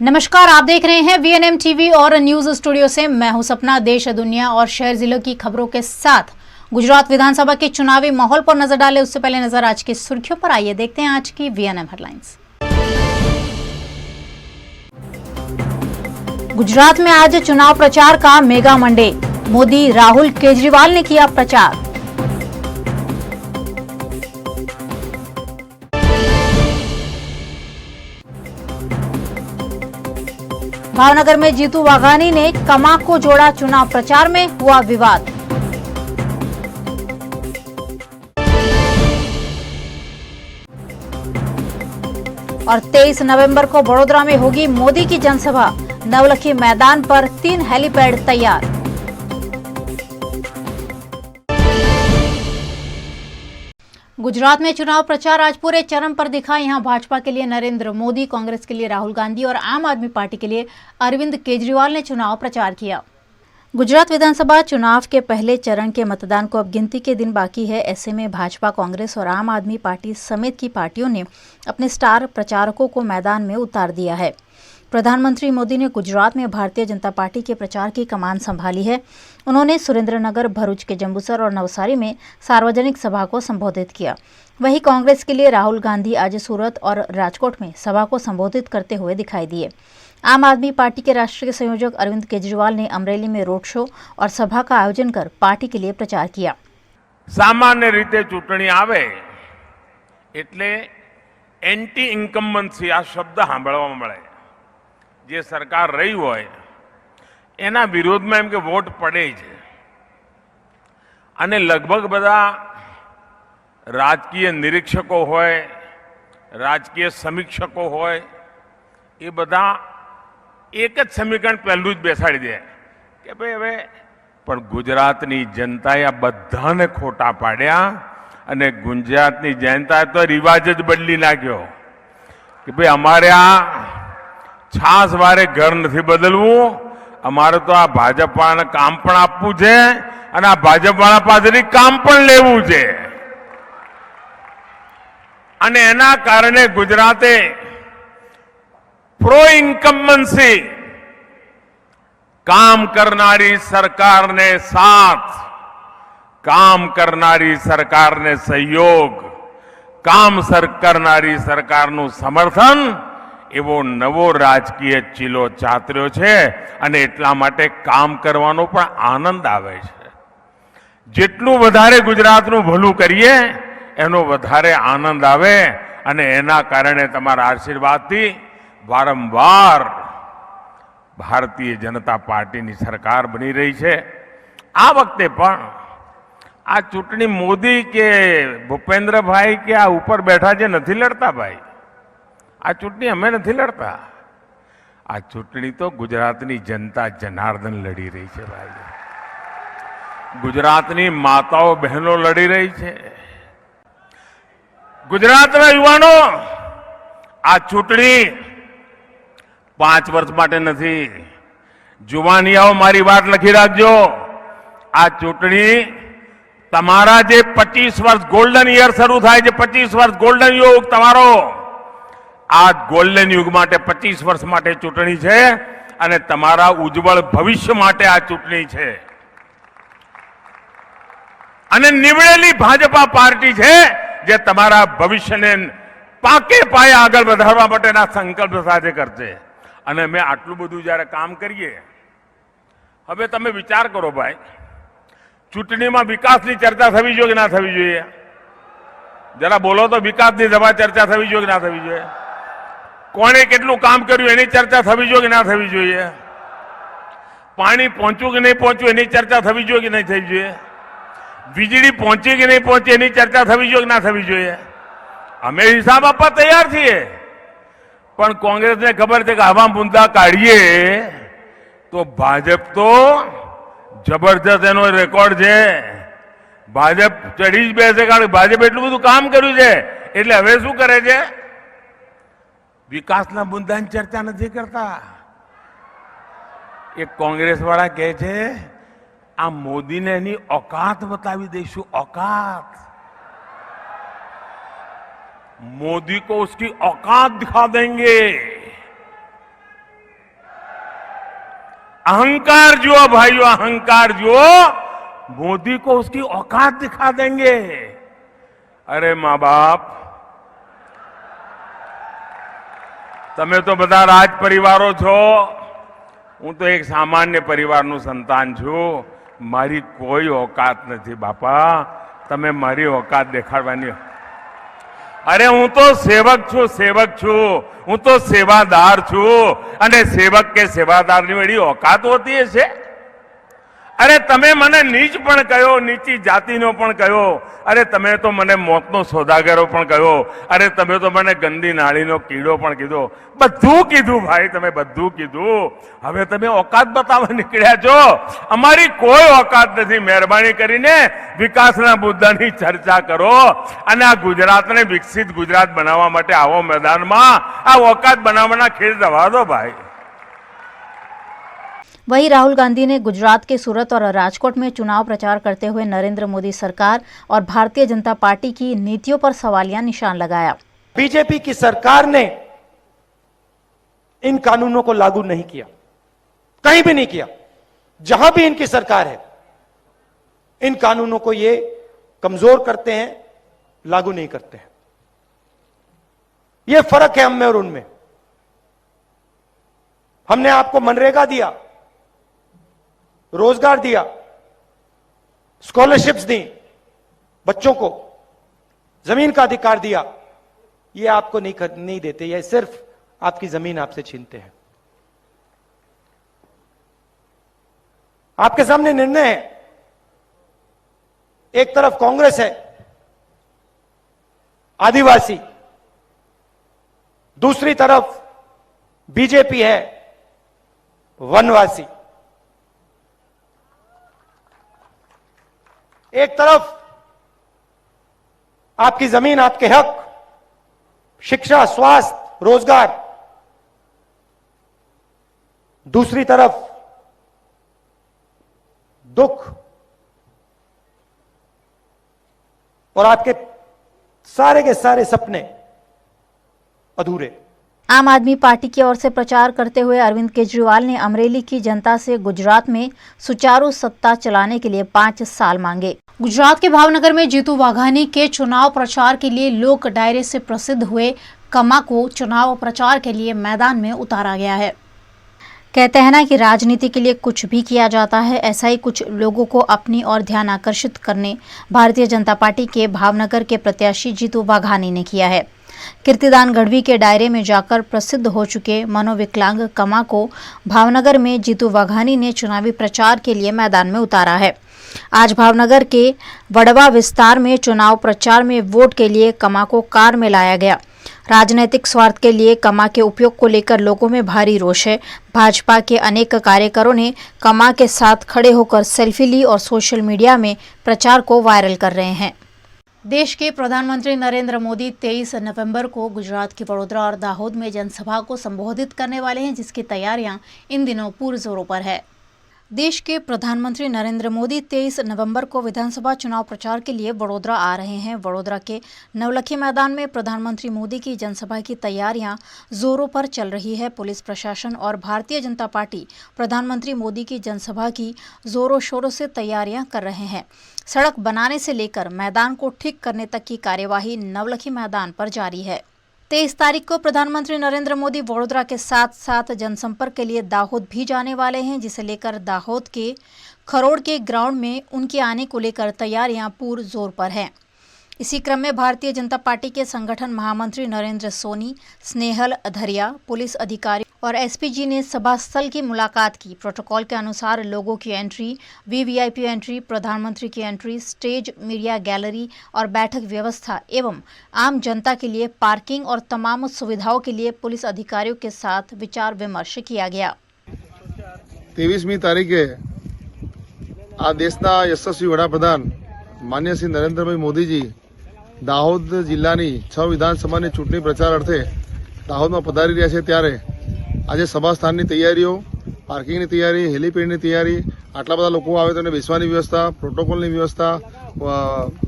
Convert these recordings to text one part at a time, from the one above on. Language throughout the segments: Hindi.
नमस्कार, आप देख रहे हैं वीएनएम टीवी और न्यूज स्टूडियो से मैं हूं सपना। देश, दुनिया और शहर जिलों की खबरों के साथ गुजरात विधानसभा के चुनावी माहौल पर नजर डाले उससे पहले नजर आज की सुर्खियों पर। आइए देखते हैं आज की वीएनएम हेडलाइंस। गुजरात में आज चुनाव प्रचार का मेगा मंडे। मोदी, राहुल, केजरीवाल ने किया प्रचार। भावनगर में जीतू वाघानी ने कमा को जोड़ा। चुनाव प्रचार में हुआ विवाद। और 23 नवंबर को बड़ोदरा में होगी मोदी की जनसभा। नवलखी मैदान पर 3 हेलीपैड तैयार। गुजरात में चुनाव प्रचार आज पूरे चरम पर दिखा। यहां भाजपा के लिए नरेंद्र मोदी, कांग्रेस के लिए राहुल गांधी और आम आदमी पार्टी के लिए अरविंद केजरीवाल ने चुनाव प्रचार किया। गुजरात विधानसभा चुनाव के पहले चरण के मतदान को अब गिनती के दिन बाकी है। ऐसे में भाजपा, कांग्रेस और आम आदमी पार्टी समेत की पार्टियों ने अपने स्टार प्रचारकों को मैदान में उतार दिया है। प्रधानमंत्री मोदी ने गुजरात में भारतीय जनता पार्टी के प्रचार की कमान संभाली है। उन्होंने सुरेंद्रनगर, भरूच के जंबूसर और नवसारी में सार्वजनिक सभा को संबोधित किया। वहीं कांग्रेस के लिए राहुल गांधी आज सूरत और राजकोट में सभा को संबोधित करते हुए दिखाई दिए। आम आदमी पार्टी के राष्ट्रीय संयोजक अरविंद केजरीवाल ने अमरेली में रोड शो और सभा का आयोजन कर पार्टी के लिए प्रचार किया। सामान्य रीते चूंटणी आवे एटले एंटी इन्कम्बन्सी आ शब्द सांभळवा मळे। जे सरकार रही होय एना विरोधमां एम के वोट पड़े ज अने लगभग बधा राजकीय निरीक्षको होय, राजकीय समीक्षको होय, ए बधा एक ज समीकरण पहलू ज बेसाड़ी दे के भाई हवे पण गुजरातनी जनताए आ बधाने खोटा पाड्या अने गुजरातनी जनताए तो रिवाज ज बदली नाख्यो कि भाई अमारे आ छास वारे घर नहीं बदलवू, अमारे तो आ भाजपा काम पण आपवू छे अने आ भाजपा पासेथी काम पण लेवू छे। अने एना कारणे गुजराते प्रो इन्कम्बन्सी काम करनारी सरकार ने साथ, काम करनारी सरकार ने सहयोग, काम करनारी सरकारનું समर्थन એવો નવો રાજકીય ચીલો ચાતર્યો છે અને એટલા માટે કામ કરવાનો પણ આનંદ આવે છે। જેટલું વધારે ગુજરાતનું ભલું કરીએ એનો વધારે આનંદ આવે અને એના કારણે તમારા આશીર્વાદથી વારંવાર ભારતીય જનતા પાર્ટીની સરકાર બની રહી છે। આ વખતે પણ આ ચૂંટણી મોદી કે ભૂપેન્દ્રભાઈ કે આ ઉપર બેઠા જે નથી લડતા ભાઈ, आ चूंटणी अमे नहीं लड़ता। आ चूंटणी तो गुजरातनी जनता जनार्दन लड़ी रही है भाई। गुजरातनी माताओं बहनों लड़ी रही है। गुजरातना युवानों आ चूंटणी 5 वर्ष माटे नहीं। जुवानियाओ मारी वात लखी राखजो। आ चूंटणी तमारा जे 25 वर्ष गोल्डन ईयर शुरू थाय, जे 25 वर्ष गोल्डन युग तमारो आज गोल्डन युग माटे 25 वर्ष माटे चूंटणी छे अने तमारा उज्जवल भविष्य माटे आ चूंटणी छे। अने निवड़ेली भाजपा पार्टी छे जे तमारा भविष्यने पाके पाये आगळ वधारवा माटेना संकल्प साथे करशे। अने मैं आटલું બધું જ્યારે કામ કરીએ, હવે તમે વિચાર કરો ભાઈ, ચૂંટણીમાં વિકાસની ચર્ચા થવી જોઈએ કે ના થવી જોઈએ? જરા બોલો તો, વિકાસની સભા ચર્ચા થવી જોઈએ કે ના થવી જોઈએ? કોણે કેટલું કામ કર્યું એની ચર્ચા થવી જોઈએ કે ના થવી જોઈએ? પાણી પહોંચ્યું કે નહીં પહોંચ્યું એની ચર્ચા થવી જોઈએ કે નહીં થવી જોઈએ? વીજળી પહોંચી કે નહીં પહોંચી એની ચર્ચા થવી જોઈએ કે ના થવી જોઈએ? અમે હિસાબ આપવા તૈયાર છીએ, પણ કોંગ્રેસને ખબર છે કે આવા મુદ્દા કાઢીએ તો ભાજપ તો જબરજસ્ત એનો રેકોર્ડ છે। ભાજપ ચડી જ બેસે, કારણ ભાજપ એટલું બધું કામ કર્યું છે એટલે હવે શું કરે છે? વિકાસના મુદ્દાની ચર્ચા નથી કરતા। એક કોંગ્રેસ વાળા કહે છે આ મોદીને એની औकात बतावी दईशु। औकात, मोदी को उसकी औकात दिखा देंगे। अहंकार जुओ भाइयों, अहंकार जुओ, मोदी को उसकी औकात दिखा देंगे। अरे मां बाप, તમે તો બધા રાજ પરિવારો છો, હું તો એક સામાન્ય પરિવારનું સંતાન છું। મારી કોઈ औकात નથી બાપા, તમે મારી औकात દેખાડવાની। અરે હું તો સેવક છું, હું તો સેવાદાર છું, અને સેવક કે સેવાદારની એવી औकात હોતી હશે? अरे तमे मने नीच पण कहो, नीची जातिनो पण कहो, अरे तमे तो मने मौतनो सौदागरो पण कहो, अरे तमे तो मने गंदी नाळीनो कीड़ो पण कीधो, बधुं कीधुं भाई, तमे बधुं कीधुं। हवे तमे औकात बतावा निकळ्या छो, अमारी कोई औकात नथी। मेहरबानी करीने विकासना मुद्दानी चर्चा करो अने आ गुजरातने विकसित गुजरात बनाववा माटे आवो मैदानमां। आ औकात बनाववाना खेल रवा दो भाई। वहीं राहुल गांधी ने गुजरात के सूरत और राजकोट में चुनाव प्रचार करते हुए नरेंद्र मोदी सरकार और भारतीय जनता पार्टी की नीतियों पर सवालिया निशान लगाया। बीजेपी की सरकार ने इन कानूनों को लागू नहीं किया, कहीं भी नहीं किया। जहां भी इनकी सरकार है, इन कानूनों को ये कमजोर करते हैं, लागू नहीं करते हैं। ये फर्क है हम में और उनमें। हमने आपको मनरेगा दिया, रोजगार दिया, स्कॉलरशिप्स दी, बच्चों को जमीन का अधिकार दिया। ये आपको नहीं देते, ये सिर्फ आपकी जमीन आपसे छीनते हैं। आपके सामने निर्णय है, एक तरफ कांग्रेस है आदिवासी, दूसरी तरफ बीजेपी है वनवासी। एक तरफ आपकी जमीन, आपके हक, शिक्षा, स्वास्थ्य, रोजगार, दूसरी तरफ दुख और आपके सारे के सारे सपने अधूरे। आम आदमी पार्टी की ओर से प्रचार करते हुए अरविंद केजरीवाल ने अमरेली की जनता से गुजरात में सुचारू सत्ता चलाने के लिए 5 साल मांगे। गुजरात के भावनगर में जीतू वाघानी के चुनाव प्रचार के लिए लोक डायरे से प्रसिद्ध हुए कमा को चुनाव प्रचार के लिए मैदान में उतारा गया है। कहते हैं ना कि राजनीति के लिए कुछ भी किया जाता है, ऐसा ही कुछ लोगों को अपनी ओर ध्यान आकर्षित करने भारतीय जनता पार्टी के भावनगर के प्रत्याशी जीतू वाघानी ने किया है। कीर्तिदान गढ़वी के दायरे में जाकर प्रसिद्ध हो चुके मनोविकलांग कमा को भावनगर में जीतू वाघानी ने चुनावी प्रचार के लिए मैदान में उतारा है। आज भावनगर के वडवा विस्तार में चुनाव प्रचार में वोट के लिए कमा को कार में लाया गया। राजनीतिक स्वार्थ के लिए कमा के उपयोग को लेकर लोगों में भारी रोष है। भाजपा के अनेक कार्यकर्ताओं ने कमा के साथ खड़े होकर सेल्फी ली और सोशल मीडिया में प्रचार को वायरल कर रहे हैं। देश के प्रधानमंत्री नरेंद्र मोदी 23 नवंबर को गुजरात के वडोदरा और दाहोद में जनसभा को संबोधित करने वाले हैं, जिसकी तैयारियां इन दिनों पुरजोरों पर है। देश के प्रधानमंत्री नरेंद्र मोदी 23 नवंबर को विधानसभा चुनाव प्रचार के लिए वडोदरा आ रहे हैं। वडोदरा के नवलखी मैदान में प्रधानमंत्री मोदी की जनसभा की तैयारियां जोरों पर चल रही है। पुलिस प्रशासन और भारतीय जनता पार्टी प्रधानमंत्री मोदी की जनसभा की जोरों शोरों से तैयारियां कर रहे हैं। सड़क बनाने से लेकर मैदान को ठीक करने तक की कार्यवाही नवलखी मैदान पर जारी है। 23 तारीख को प्रधानमंत्री नरेंद्र मोदी वडोदरा के साथ साथ जनसंपर्क के लिए दाहोद भी जाने वाले हैं, जिसे लेकर दाहोद के खरोड़ के ग्राउंड में उनके आने को लेकर तैयारियां पूर जोर पर हैं। इसी क्रम में भारतीय जनता पार्टी के संगठन महामंत्री नरेंद्र सोनी, स्नेहल धरिया, पुलिस अधिकारी और एसपीजी ने सभा स्थल की मुलाकात की। प्रोटोकॉल के अनुसार लोगों की एंट्री, वीवीआईपी एंट्री, प्रधानमंत्री की एंट्री, स्टेज, मीडिया गैलरी और बैठक व्यवस्था एवं आम जनता के लिए पार्किंग और तमाम सुविधाओं के लिए पुलिस अधिकारियों के साथ विचार विमर्श किया गया। 23મી તારીખે આ દેશના યશસ્વી વડાપ્રધાન માન્ય શ્રી નરેન્દ્રભાઈ મોદીજી દાહોદ જિલ્લાની 6 વિધાનસભાની ચૂંટણી પ્રચાર અર્થે દાહોદમાં પધારી રહ્યા છે, ત્યારે આજે સભા સ્થાનની તૈયારીઓ, પાર્કિંગની તૈયારી, હેલીપેડની તૈયારી, આટલા બધા લોકો આવે તો એને બેસવાની વ્યવસ્થા, પ્રોટોકોલની વ્યવસ્થા,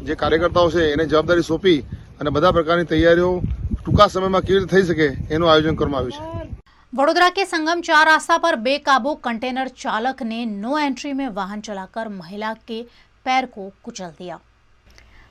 જે કાર્યકર્તાઓ છે એને જવાબદારી સોંપી અને બધા પ્રકારની તૈયારીઓ ટૂંકા સમયમાં કેવી રીતે થઈ શકે એનું આયોજન કરવામાં આવ્યું છે। वडोदरा के संगम 4 रास्ता पर बेकाबू कंटेनर चालक ने नो एंट्री में वाहन चलाकर महिला के पैर को कुचल दिया।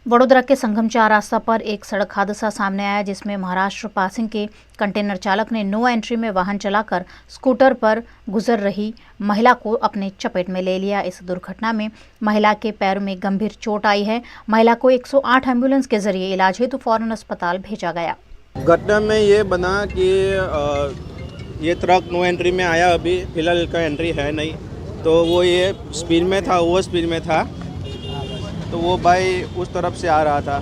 वडोदरा के संगम 4 रास्ता पर एक सड़क हादसा सामने आया, जिसमें महाराष्ट्र पासिंग के कंटेनर चालक ने नो एंट्री में वाहन चलाकर स्कूटर पर गुजर रही महिला को अपने चपेट में ले लिया। इस दुर्घटना में महिला के पैर में गंभीर चोट आई है। महिला को 108 एम्बुलेंस के जरिए इलाज हेतु फौरन अस्पताल भेजा गया। घटना में ये बना कि ये ट्रक नो एंट्री में आया, अभी फिलहाल का एंट्री है नहीं, तो वो ये स्पीड में था, ओवर स्पीड में था, तो वो भाई उस तरफ से आ रहा था,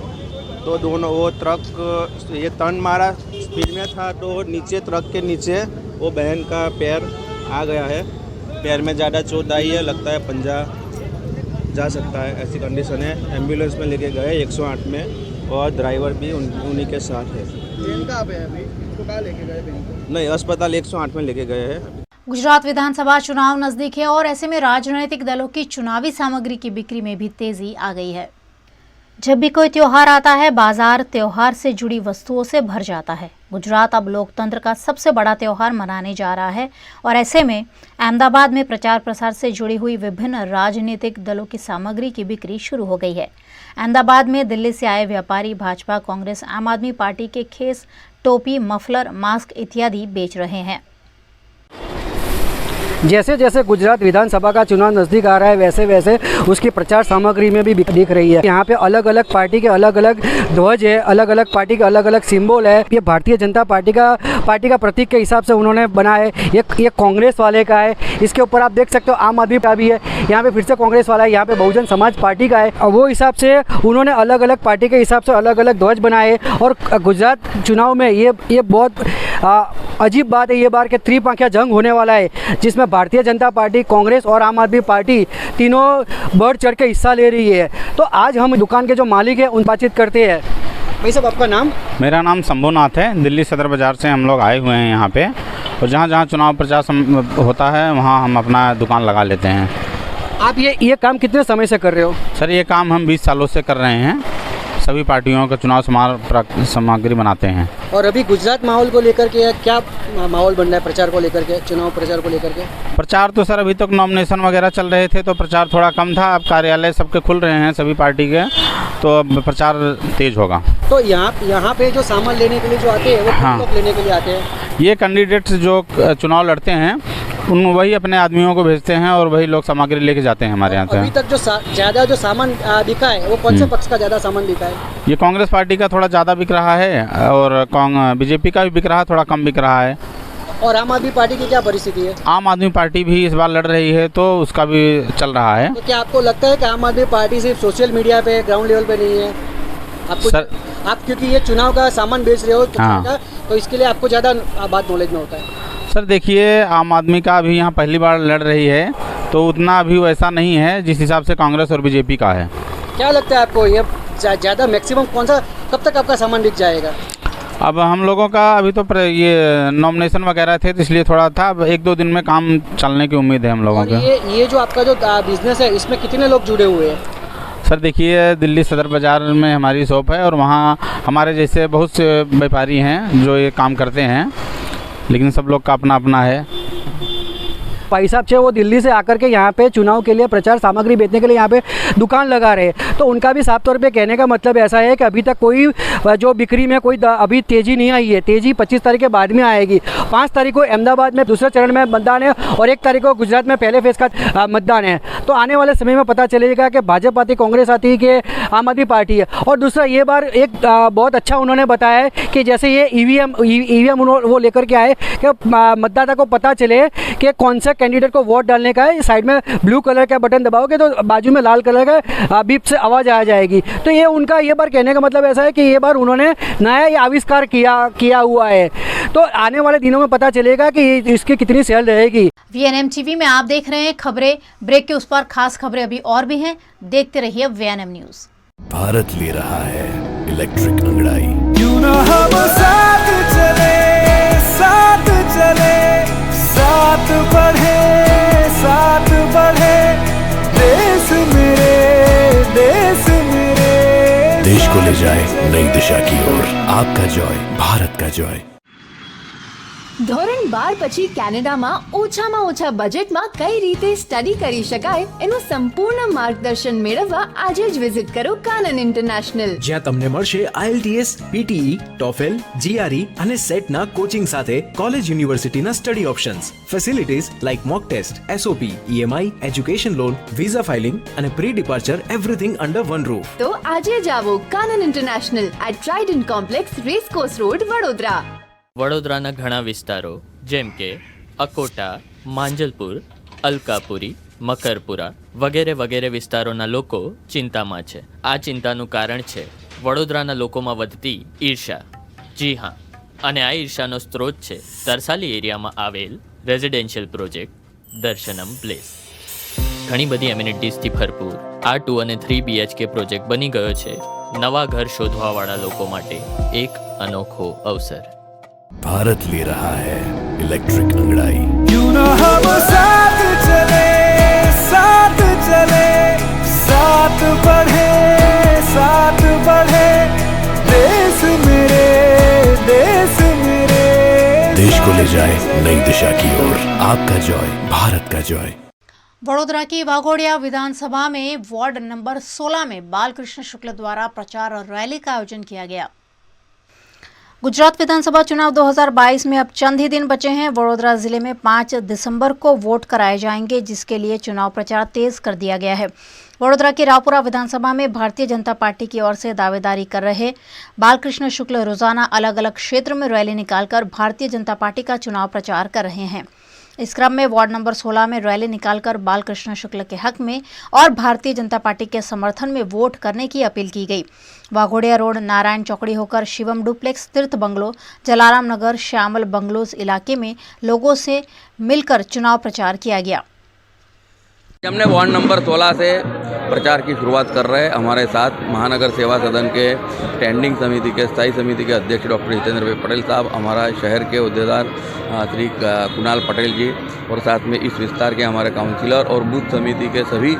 तो दोनों वो ट्रक ये टर्न मारा, स्पीड में था, तो नीचे ट्रक के नीचे वो बहन का पैर आ गया है। पैर में ज़्यादा चोट आई है, लगता है पंजा जा सकता है, ऐसी कंडीशन है। एम्बुलेंस में लेके गए 108 में, और ड्राइवर भी उन्हीं के साथ है। कहाँ पे अभी तो कहाँ लेके गए? नहीं, अस्पताल 108 में लेके गए हैं। गुजरात विधानसभा चुनाव नजदीक है और ऐसे में राजनीतिक दलों की चुनावी सामग्री की बिक्री में भी तेजी आ गई है। जब भी कोई त्योहार आता है, बाजार त्योहार से जुड़ी वस्तुओं से भर जाता है। गुजरात अब लोकतंत्र का सबसे बड़ा त्योहार मनाने जा रहा है और ऐसे में अहमदाबाद में प्रचार प्रसार से जुड़ी हुई विभिन्न राजनीतिक दलों की सामग्री की बिक्री शुरू हो गई है। अहमदाबाद में दिल्ली से आए व्यापारी भाजपा, कांग्रेस, आम आदमी पार्टी के खेस, टोपी, मफलर, मास्क इत्यादि बेच रहे हैं। जैसे जैसे गुजरात विधानसभा का चुनाव नज़दीक आ रहा है, वैसे वैसे उसकी प्रचार सामग्री में भी दिख रही है। यहाँ पे अलग अलग पार्टी के अलग अलग ध्वज है, अलग अलग पार्टी के अलग अलग सिंबल है। ये भारतीय जनता पार्टी का प्रतीक के हिसाब से उन्होंने बनाया है। ये कांग्रेस वाले का है, इसके ऊपर आप देख सकते हो आम आदमी का भी है, यहाँ पे फिर से कांग्रेस वाला है, यहाँ पे बहुजन समाज पार्टी का है। और वो हिसाब से उन्होंने अलग अलग पार्टी के हिसाब से अलग अलग ध्वज बनाए। और गुजरात चुनाव में ये बहुत अजीब बात है, ये बार के त्रिपक्षीय जंग होने वाला है, जिसमें भारतीय जनता पार्टी, कांग्रेस और आम आदमी पार्टी तीनों बढ़ चढ़ के हिस्सा ले रही है। तो आज हम दुकान के जो मालिक हैं उन बातचीत करते हैं। भाई साहब, आपका नाम? मेरा नाम शंभुनाथ है। दिल्ली सदर बाज़ार से हम लोग आए हुए हैं यहाँ पे, और जहाँ जहाँ चुनाव प्रचार होता है वहाँ हम अपना दुकान लगा लेते हैं। आप ये काम कितने समय से कर रहे हो? सर, ये काम हम 20 सालों से कर रहे हैं। सभी पार्टियों का चुनाव सामग्री बनाते हैं। और अभी गुजरात माहौल को लेकर के क्या माहौल बन रहा है प्रचार को लेकर के, चुनाव प्रचार को लेकर के? प्रचार तो सर अभी तक नॉमिनेशन वगैरह चल रहे थे, तो प्रचार थोड़ा कम था। अब कार्यालय सबके खुल रहे हैं सभी पार्टी के, तो अब प्रचार तेज होगा। तो यहाँ पे जो सामान लेने के लिए जो आते हैं वो हाँ, लोग लेने के लिए आते हैं? ये कैंडिडेट्स जो चुनाव लड़ते हैं वही अपने आदमियों को भेजते हैं और वही लोग सामग्री लेके जाते हैं हमारे यहाँ से। अभी तक जो ज़्यादा जो सामान बिका है वो कौन से पक्ष का ज़्यादा सामान बिका है? ये कांग्रेस पार्टी का थोड़ा ज़्यादा बिक रहा है, और बीजेपी का भी बिक रहा है, थोड़ा कम बिक रहा है। और आम आदमी पार्टी की क्या परिस्थिति है? आम आदमी पार्टी भी इस बार लड़ रही है, तो उसका भी चल रहा है। तो क्या आपको लगता है कि आम आदमी पार्टी सिर्फ सोशल मीडिया पे, ग्राउंड लेवल पे नहीं है? आपको सर, आप क्योंकि ये चुनाव का सामान बेच रहे हो हाँ, तो इसके लिए आपको ज़्यादा बात नॉलेज में होता है। सर देखिए, आम आदमी का अभी यहाँ पहली बार लड़ रही है, तो उतना अभी वैसा नहीं है जिस हिसाब से कांग्रेस और बीजेपी का है। क्या लगता है आपको, ये ज़्यादा मैक्सिमम कौन सा, कब तक आपका सामान बिक जाएगा? अब हम लोगों का अभी तो ये नॉमिनेशन वगैरह थे, तो इसलिए थोड़ा था। अब 1-2 दिन में काम चलने की उम्मीद है हम लोगों का। ये जो आपका जो बिजनेस है, इसमें कितने लोग जुड़े हुए हैं? सर देखिए, दिल्ली सदर बाज़ार में हमारी शॉप है, और वहाँ हमारे जैसे बहुत से व्यापारी हैं जो ये काम करते हैं, लेकिन सब लोग का अपना अपना है। भाई साहब वो दिल्ली से आकर के यहाँ पे चुनाव के लिए प्रचार सामग्री बेचने के लिए यहाँ पे दुकान लगा रहे हैं, तो उनका भी साफ तौर पे कहने का मतलब ऐसा है कि अभी तक कोई जो बिक्री में कोई अभी तेज़ी नहीं आई है। तेज़ी 25 तारीख के बाद में आएगी। 5 तारीख को अहमदाबाद में दूसरे चरण में मतदान है, और 1 तारीख को गुजरात में पहले फेज़ का मतदान है। तो आने वाले समय में पता चलेगा कि भाजपा आती, कांग्रेस आती है कि आम आदमी पार्टी है। और दूसरा, ये बार एक बहुत अच्छा उन्होंने बताया है कि जैसे ये ईवीएम वो लेकर के आए कि मतदाता को पता चले कि कौन सा कैंडिडेट को वोट डालने का है। साइड में ब्लू कलर का बटन दबाओगे तो बाजू में लाल कलर का बीप से आवाज़ आ जाएगी। तो ये उनका ये बार कहने का मतलब ऐसा है कि ये बार उन्होंने नया ये आविष्कार किया हुआ है। तो आने वाले दिनों में पता चलेगा कि इसकी कितनी सेल रहेगी। VNM टीवी में आप देख रहे हैं खबरें। ब्रेक के उस पर खास खबरें अभी और भी हैं, देखते रहिए VNM न्यूज़। भारत ले रहा है इलेक्ट्रिक अंगड़ाई। क्यों ना हम साथ चले, साथ बढ़े, साथ बढ़े, देश मेरे, देश को ले जाए नई दिशा की ओर। आपका जॉय, भारत का जॉय। ધોરણ 12 પછી કેનેડામાં ઓછામાં ઓછા બજેટમાં કઈ રીતે સ્ટડી કરી શકાય એનું સંપૂર્ણ માર્ગદર્શન મેળવવા આજે જ વિઝિટ કરો કાનન ઇન્ટરનેશનલ, જ્યાં તમને મળશે IELTS, PTE, TOEFL, GRE અને સેટના કોચિંગ સાથે કોલેજ યુનિવર્સિટીના study options, facilities like mock test, SOP, EMI, education loan, visa filing અને pre departure everything under one roof. તો આજે જ આવો Kanan international at Trident complex, racecourse road, Vadodara. વડોદરાના ઘણા વિસ્તારો જેમ કે અકોટા, માંજલપુર, અલકાપુરી, મકરપુરા વગેરે વગેરે વિસ્તારોના લોકો ચિંતામાં છે. આ ચિંતાનું કારણ છે વડોદરાના લોકોમાં વધતી ઈર્ષા. જી હા, અને આ ઈર્ષાનો સ્ત્રોત છે તરસાલી એરિયામાં આવેલ રેઝિડેન્શિયલ પ્રોજેક્ટ દર્શનમ પ્લેસ. ઘણી બધી એમ્યુનિટીઝથી ભરપૂર આ 2 અને 3 BHK પ્રોજેક્ટ બની ગયો છે નવા ઘર શોધવાવાળા લોકો માટે એક અનોખો અવસર. भारत ले रहा है इलेक्ट्रिक अंगड़ाई. क्यों न हम साथ चले, साथ चले, साथ बढ़े, साथ बढ़े, देश मेरे, देश मेरे. देश को ले जाए नई दिशा की ओर. आपका जॉय, भारत का जॉय. वडोदरा की वाघोडिया विधानसभा में वार्ड नंबर 16 में बालकृष्ण शुक्ल द्वारा प्रचार और रैली का आयोजन किया गया. गुजरात विधानसभा चुनाव 2022 में अब चंद ही दिन बचे हैं. वडोदरा जिले में 5 दिसंबर को वोट कराए जाएंगे, जिसके लिए चुनाव प्रचार तेज कर दिया गया है. वडोदरा की रावपुरा विधानसभा में भारतीय जनता पार्टी की ओर से दावेदारी कर रहे बालकृष्ण शुक्ल रोजाना अलग अलग क्षेत्र में रैली निकालकर भारतीय जनता पार्टी का चुनाव प्रचार कर रहे हैं. इस क्रम में वार्ड नंबर 16 में रैली निकालकर बालकृष्ण शुक्ल के हक में और भारतीय जनता पार्टी के समर्थन में वोट करने की अपील की गई. वाघोडिया रोड, नारायण चौकड़ी होकर शिवम डुप्लेक्स, तीर्थ बंगलो, जलाराम नगर, श्यामल बंगलोज इलाके में लोगों से मिलकर चुनाव प्रचार किया गया. हमने वार्ड नंबर 16 से प्रचार की शुरुआत कर रहे हैं. हमारे साथ महानगर सेवा सदन के स्टैंडिंग समिति के स्थायी समिति के अध्यक्ष डॉक्टर हितेंद्र भाई पटेल साहब, हमारा शहर के उद्देदार श्री कुणाल पटेल जी और साथ में इस विस्तार के हमारे काउंसिलर और बूथ समिति के सभी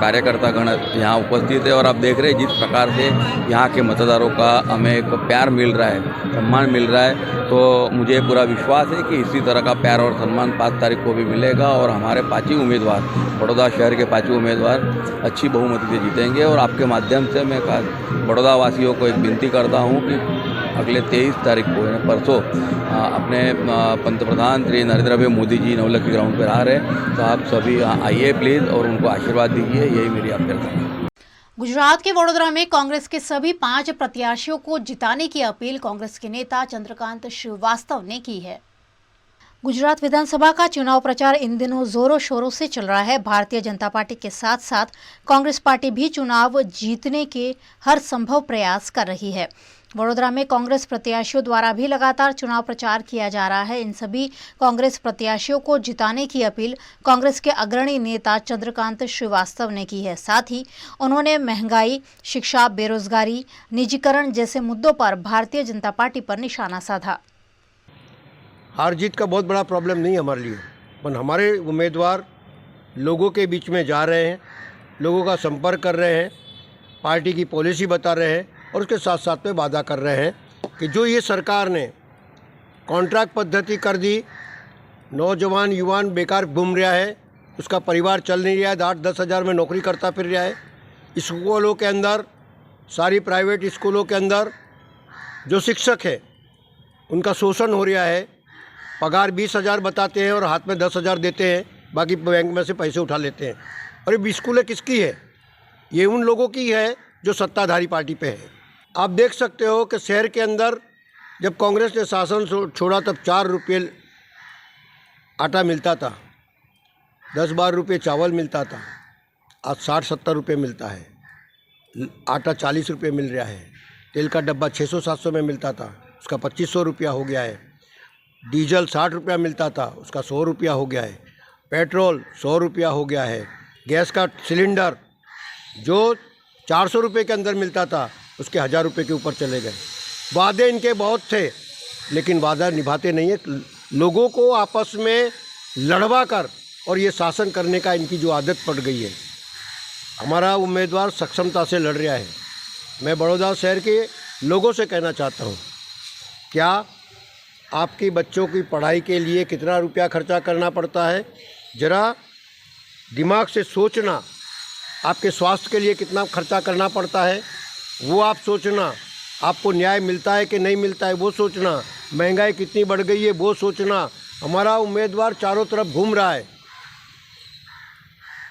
कार्यकर्ता गण यहाँ उपस्थित है. और आप देख रहे हैं जिस प्रकार से यहाँ के मतदारों का हमें एक प्यार मिल रहा है, सम्मान मिल रहा है, तो मुझे पूरा विश्वास है कि इसी तरह का प्यार और सम्मान 5 तारीख को भी मिलेगा और हमारे 5 ही उम्मीदवार, बड़ौदा शहर के 5 उम्मीदवार अच्छी बहुमति से जीतेंगे. और आपके माध्यम से मैं बड़ौदा वासियों को एक विनती करता हूँ कि अगले 23 तारीख को परसों अपने पंतप्रधान श्री नरेंद्र भाई मोदी जी नवलखी ग्राउंड पर आ रहे हैं, तो आप सभी आइए प्लीज़ और उनको आशीर्वाद दीजिए. यही मेरी अभ्यर्थना है. गुजरात के वडोदरा में कांग्रेस के सभी 5 प्रत्याशियों को जिताने की अपील कांग्रेस के नेता चंद्रकांत श्रीवास्तव ने की है. गुजरात विधानसभा का चुनाव प्रचार इन दिनों जोरों शोरों से चल रहा है. भारतीय जनता पार्टी के साथ साथ कांग्रेस पार्टी भी चुनाव जीतने के हर संभव प्रयास कर रही है. वडोदरा में कांग्रेस प्रत्याशियों द्वारा भी लगातार चुनाव प्रचार किया जा रहा है. इन सभी कांग्रेस प्रत्याशियों को जिताने की अपील कांग्रेस के अग्रणी नेता चंद्रकांत श्रीवास्तव ने की है. साथ ही उन्होंने महंगाई, शिक्षा, बेरोजगारी, निजीकरण जैसे मुद्दों पर भारतीय जनता पार्टी पर निशाना साधा. हार जीत का बहुत बड़ा प्रॉब्लम नहीं हमारे लिए, पर हमारे उम्मीदवार लोगों के बीच में जा रहे हैं, लोगों का संपर्क कर रहे हैं, पार्टी की पॉलिसी बता रहे हैं और उसके साथ साथ में वादा कर रहे हैं कि जो ये सरकार ने कॉन्ट्रैक्ट पद्धति कर दी, नौजवान युवान बेकार घूम रहा है, उसका परिवार चल नहीं रहा है, 8-10 हज़ार में नौकरी करता फिर रहा है. स्कूलों के अंदर, सारी प्राइवेट स्कूलों के अंदर जो शिक्षक है उनका शोषण हो रहा है. पगार 20,000 बताते हैं और हाथ में 10,000 देते हैं, बाकी बैंक में से पैसे उठा लेते हैं. और ये स्कूलें किसकी है? ये उन लोगों की है जो सत्ताधारी पार्टी पे है. आप देख सकते हो कि शहर के अंदर जब कांग्रेस ने शासन छोड़ा तब 4 रुपये आटा मिलता था, 10-12 रुपये चावल मिलता था. आज 60-70 रुपये मिलता है. आटा 40 रुपये मिल रहा है. तेल का डब्बा 600-700 में मिलता था, उसका 2500 रुपया हो गया है. डीजल 60 रुपया मिलता था, उसका 100 रुपया हो गया है. पेट्रोल 100 रुपया हो गया है. गैस का सिलेंडर जो 400 रुपये के अंदर मिलता था उसके 1000 रुपये के ऊपर चले गए. वादे इनके बहुत थे लेकिन वादा निभाते नहीं है. लोगों को आपस में लड़वा कर और ये शासन करने का इनकी जो आदत पड़ गई है. हमारा उम्मीदवार सक्षमता से लड़ रहा है. मैं बड़ौदा शहर के लोगों से कहना चाहता हूँ, क्या आपकी बच्चों की पढ़ाई के लिए कितना रुपया खर्चा करना पड़ता है, ज़रा दिमाग से सोचना। आपके स्वास्थ्य के लिए कितना खर्चा करना पड़ता है वो आप सोचना। आपको न्याय मिलता है कि नहीं मिलता है वो सोचना। महंगाई कितनी बढ़ गई है वो सोचना। हमारा उम्मीदवार चारों तरफ घूम रहा है।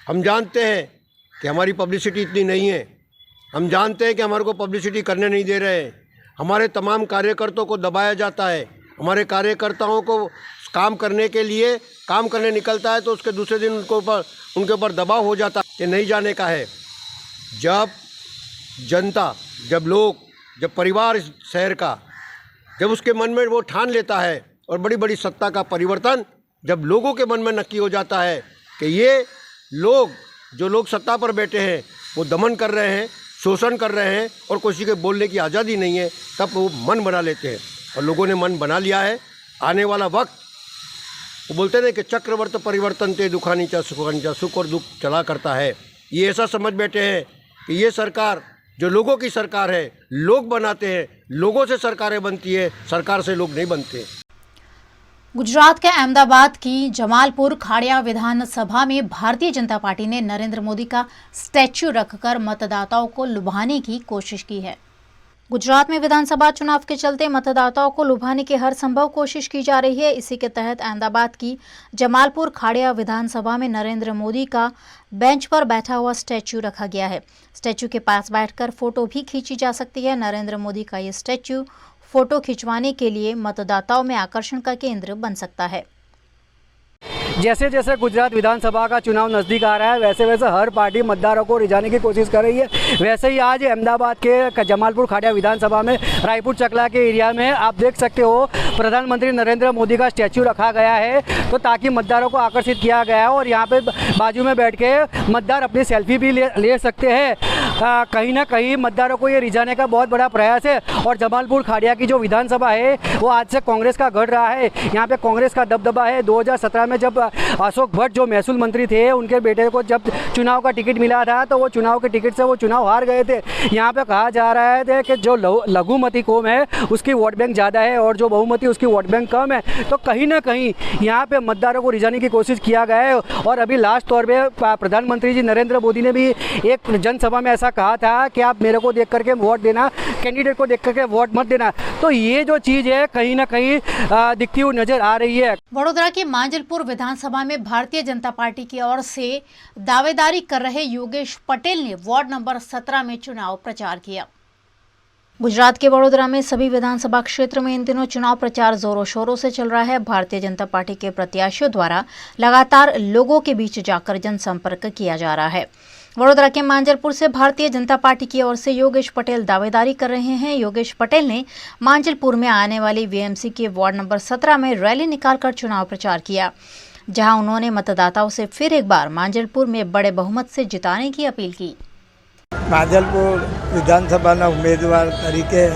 हम जानते हैं कि हमारी पब्लिसिटी इतनी नहीं है। हम जानते हैं कि हमारे को पब्लिसिटी करने नहीं दे रहे हैं। हमारे तमाम कार्यकर्ताओं को दबाया जाता है। हमारे कार्यकर्ताओं को काम करने के लिए काम करने निकलता है तो उसके दूसरे दिन उनके ऊपर दबाव हो जाता है कि नहीं जाने का है। जब जनता, जब लोग, जब परिवार इस शहर का, जब उसके मन में वो ठान लेता है और बड़ी बड़ी सत्ता का परिवर्तन जब लोगों के मन में नक्की हो जाता है कि ये लोग, जो लोग सत्ता पर बैठे हैं वो दमन कर रहे हैं, शोषण कर रहे हैं और किसी के बोलने की आज़ादी नहीं है, तब वो मन बना लेते हैं। और लोगों ने मन बना लिया है। आने वाला वक्त, वो बोलते हैं कि चक्रवर्त परिवर्तन ते दुखानी चा सुखानी चा, सुख और दुख चला करता है। ये ऐसा समझ बैठे हैं कि ये सरकार जो लोगों की सरकार है, लोग बनाते हैं, लोगों से सरकारें बनती है, सरकार से लोग नहीं बनते। गुजरात के अहमदाबाद की जमालपुर खाड़िया विधानसभा में भारतीय जनता पार्टी ने नरेंद्र मोदी का स्टैच्यू रखकर मतदाताओं को लुभाने की कोशिश की है। गुजरात में विधानसभा चुनाव के चलते मतदाताओं को लुभाने की हर संभव कोशिश की जा रही है। इसी के तहत अहमदाबाद की जमालपुर खाड़िया विधानसभा में नरेंद्र मोदी का बेंच पर बैठा हुआ स्टैच्यू रखा गया है। स्टैच्यू के पास बैठकर फोटो भी खींची जा सकती है। नरेंद्र मोदी का ये स्टैच्यू फोटो खिंचवाने के लिए मतदाताओं में आकर्षण का केंद्र बन सकता है। जैसे जैसे गुजरात विधानसभा का चुनाव नज़दीक आ रहा है वैसे वैसे हर पार्टी मतदारों को रिझाने की कोशिश कर रही है। वैसे ही आज अहमदाबाद के जमालपुर खाड़िया विधानसभा में रायपुर चकला के एरिया में आप देख सकते हो प्रधानमंत्री नरेंद्र मोदी का स्टैच्यू रखा गया है, तो ताकि मतदारों को आकर्षित किया गया है और यहाँ पे बाजू में बैठ के मतदार अपनी सेल्फी भी ले सकते हैं। कहीं ना कहीं मतदारों को ये रिझाने का बहुत बड़ा प्रयास है। और जमालपुर खाड़िया की जो विधानसभा है वो आज से कांग्रेस का गढ़ रहा है। यहाँ पे कांग्रेस का दबदबा है। 2017 में जब अशोक भट्ट जो महसूल मंत्री थे, उनके बेटे को जब चुनाव का टिकट मिला था तो वो चुनाव के टिकट से वो चुनाव हार गए थे। यहाँ पे कहा जा रहा है कि जो लघुमती कौम है उसकी वोट बैंक ज़्यादा है और जो बहुमती उसकी वोट बैंक कम है। तो कहीं ना कहीं यहाँ पे मतदारों को रिझाने की कोशिश किया गया है। और अभी लास्ट तौर पे प्रधानमंत्री जी नरेंद्र मोदी ने भी एक जनसभा में ऐसा कहा था कि आप मेरे को देख करके वोट देना, कैंडिडेट को देख करके वोट मत देना। तो ये जो चीज़ है कहीं ना कहीं दिखती हुई नजर आ रही है। वडोदरा के मांजलपुर विधानसभा में भारतीय जनता पार्टी की ओर से दावेदारी कर रहे योगेश पटेल ने वार्ड नंबर 17 में चुनाव प्रचार किया। गुजरात के वडोदरा में सभी विधानसभा क्षेत्र में इन दिनों चुनाव प्रचार जोरों शोरों से चल रहा है। भारतीय जनता पार्टी के प्रत्याशियों द्वारा लगातार लोगों के बीच जाकर जनसंपर्क किया जा रहा है। वडोदरा के मांजलपुर से भारतीय जनता पार्टी की ओर से योगेश पटेल दावेदारी कर रहे हैं। योगेश पटेल ने मांजलपुर में आने वाली वीएमसी के वार्ड नंबर 17 में रैली निकालकर चुनाव प्रचार किया, जहां उन्होंने मतदाताओं से फिर एक बार मांजलपुर में बड़े बहुमत से जिताने की अपील की। मांजलपुर विधानसभा उम्मीदवार तरीके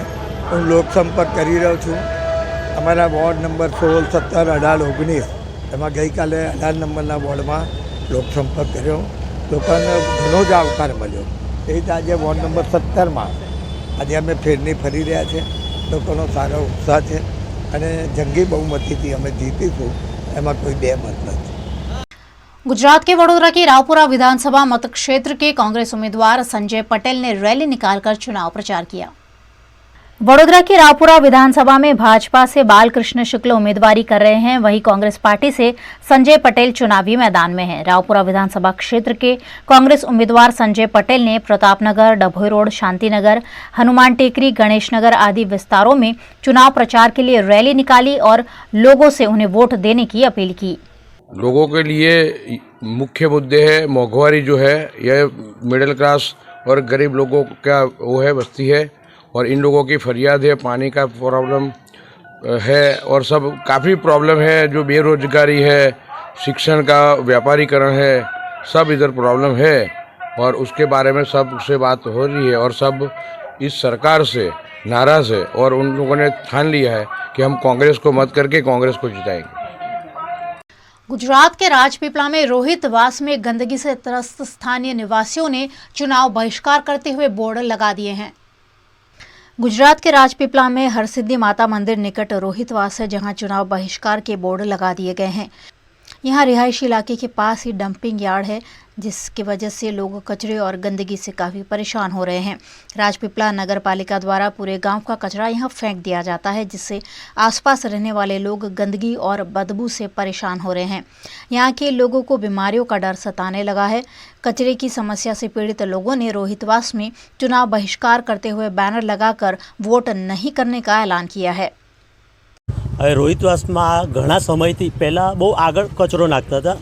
हूँ लोकसंपर्क कर रहा छूँ। अमरा वॉर्ड नंबर 16, 17, 18, 19 एम गई काले 18 नंबर वॉर्ड में लोकसंपर्क कर्यो। लोकोने घणो ज आवकार मळ्यो। ए रीते आज वॉर्ड नंबर 17 में आज अमे फेरनी फरी रह्या छे। लोकोनो सारो उत्साह है अने जंगी बहुमतीथी अमे जीतीशुं, एमां कोई बे मत नथी। गुजरात के वडोदरा की रावपुरा विधानसभा मतक्षेत्र के कांग्रेस उम्मीदवार संजय पटेल ने रैली निकालकर चुनाव प्रचार किया। वडोदरा की रावपुरा विधानसभा में भाजपा से बालकृष्ण शुक्ल उम्मीदवारी कर रहे हैं, वहीं कांग्रेस पार्टी से संजय पटेल चुनावी मैदान में हैं। रावपुरा विधानसभा क्षेत्र के कांग्रेस उम्मीदवार संजय पटेल ने प्रतापनगर, डभोई रोड, शांतिनगर, हनुमान टेकरी, गणेश नगर आदि विस्तारों में चुनाव प्रचार के लिए रैली निकाली और लोगों से उन्हें वोट देने की अपील की। लोगों के लिए मुख्य मुद्दे है मोंघवारी जो है, यह मिडिल क्लास और गरीब लोगों का वो है बस्ती है, और इन लोगों की फरियाद है, पानी का प्रॉब्लम है और सब काफ़ी प्रॉब्लम है, जो बेरोजगारी है, शिक्षण का व्यापारीकरण है, सब इधर प्रॉब्लम है। और उसके बारे में सबसे बात हो रही है और सब इस सरकार से नाराज़ है और उन लोगों ने ठान लिया है कि हम कांग्रेस को मत करके कांग्रेस को जिताएंगे। गुजरात के राजपीपला में रोहितवास में गंदगी से त्रस्त स्थानीय निवासियों ने चुनाव बहिष्कार करते हुए बोर्ड लगा दिए हैं। गुजरात के राजपीपला में हरसिद्धि माता मंदिर निकट रोहितवास है, जहां चुनाव बहिष्कार के बोर्ड लगा दिए गए हैं। यहां रिहायशी इलाके के पास ही डंपिंग यार्ड है, जिसकी वजह से लोग कचरे और गंदगी से काफ़ी परेशान हो रहे हैं। राजपीपला नगर पालिका द्वारा पूरे गांव का कचरा यहां फेंक दिया जाता है, जिससे आसपास रहने वाले लोग गंदगी और बदबू से परेशान हो रहे हैं। यहां के लोगों को बीमारियों का डर सताने लगा है। कचरे की समस्या से पीड़ित लोगों ने रोहितवास में चुनाव बहिष्कार करते हुए बैनर लगाकर वोट नहीं करने का ऐलान किया है। હવે રોહિતવાસમાં ઘણા સમયથી પહેલાં બહુ આગળ કચરો નાખતા હતા.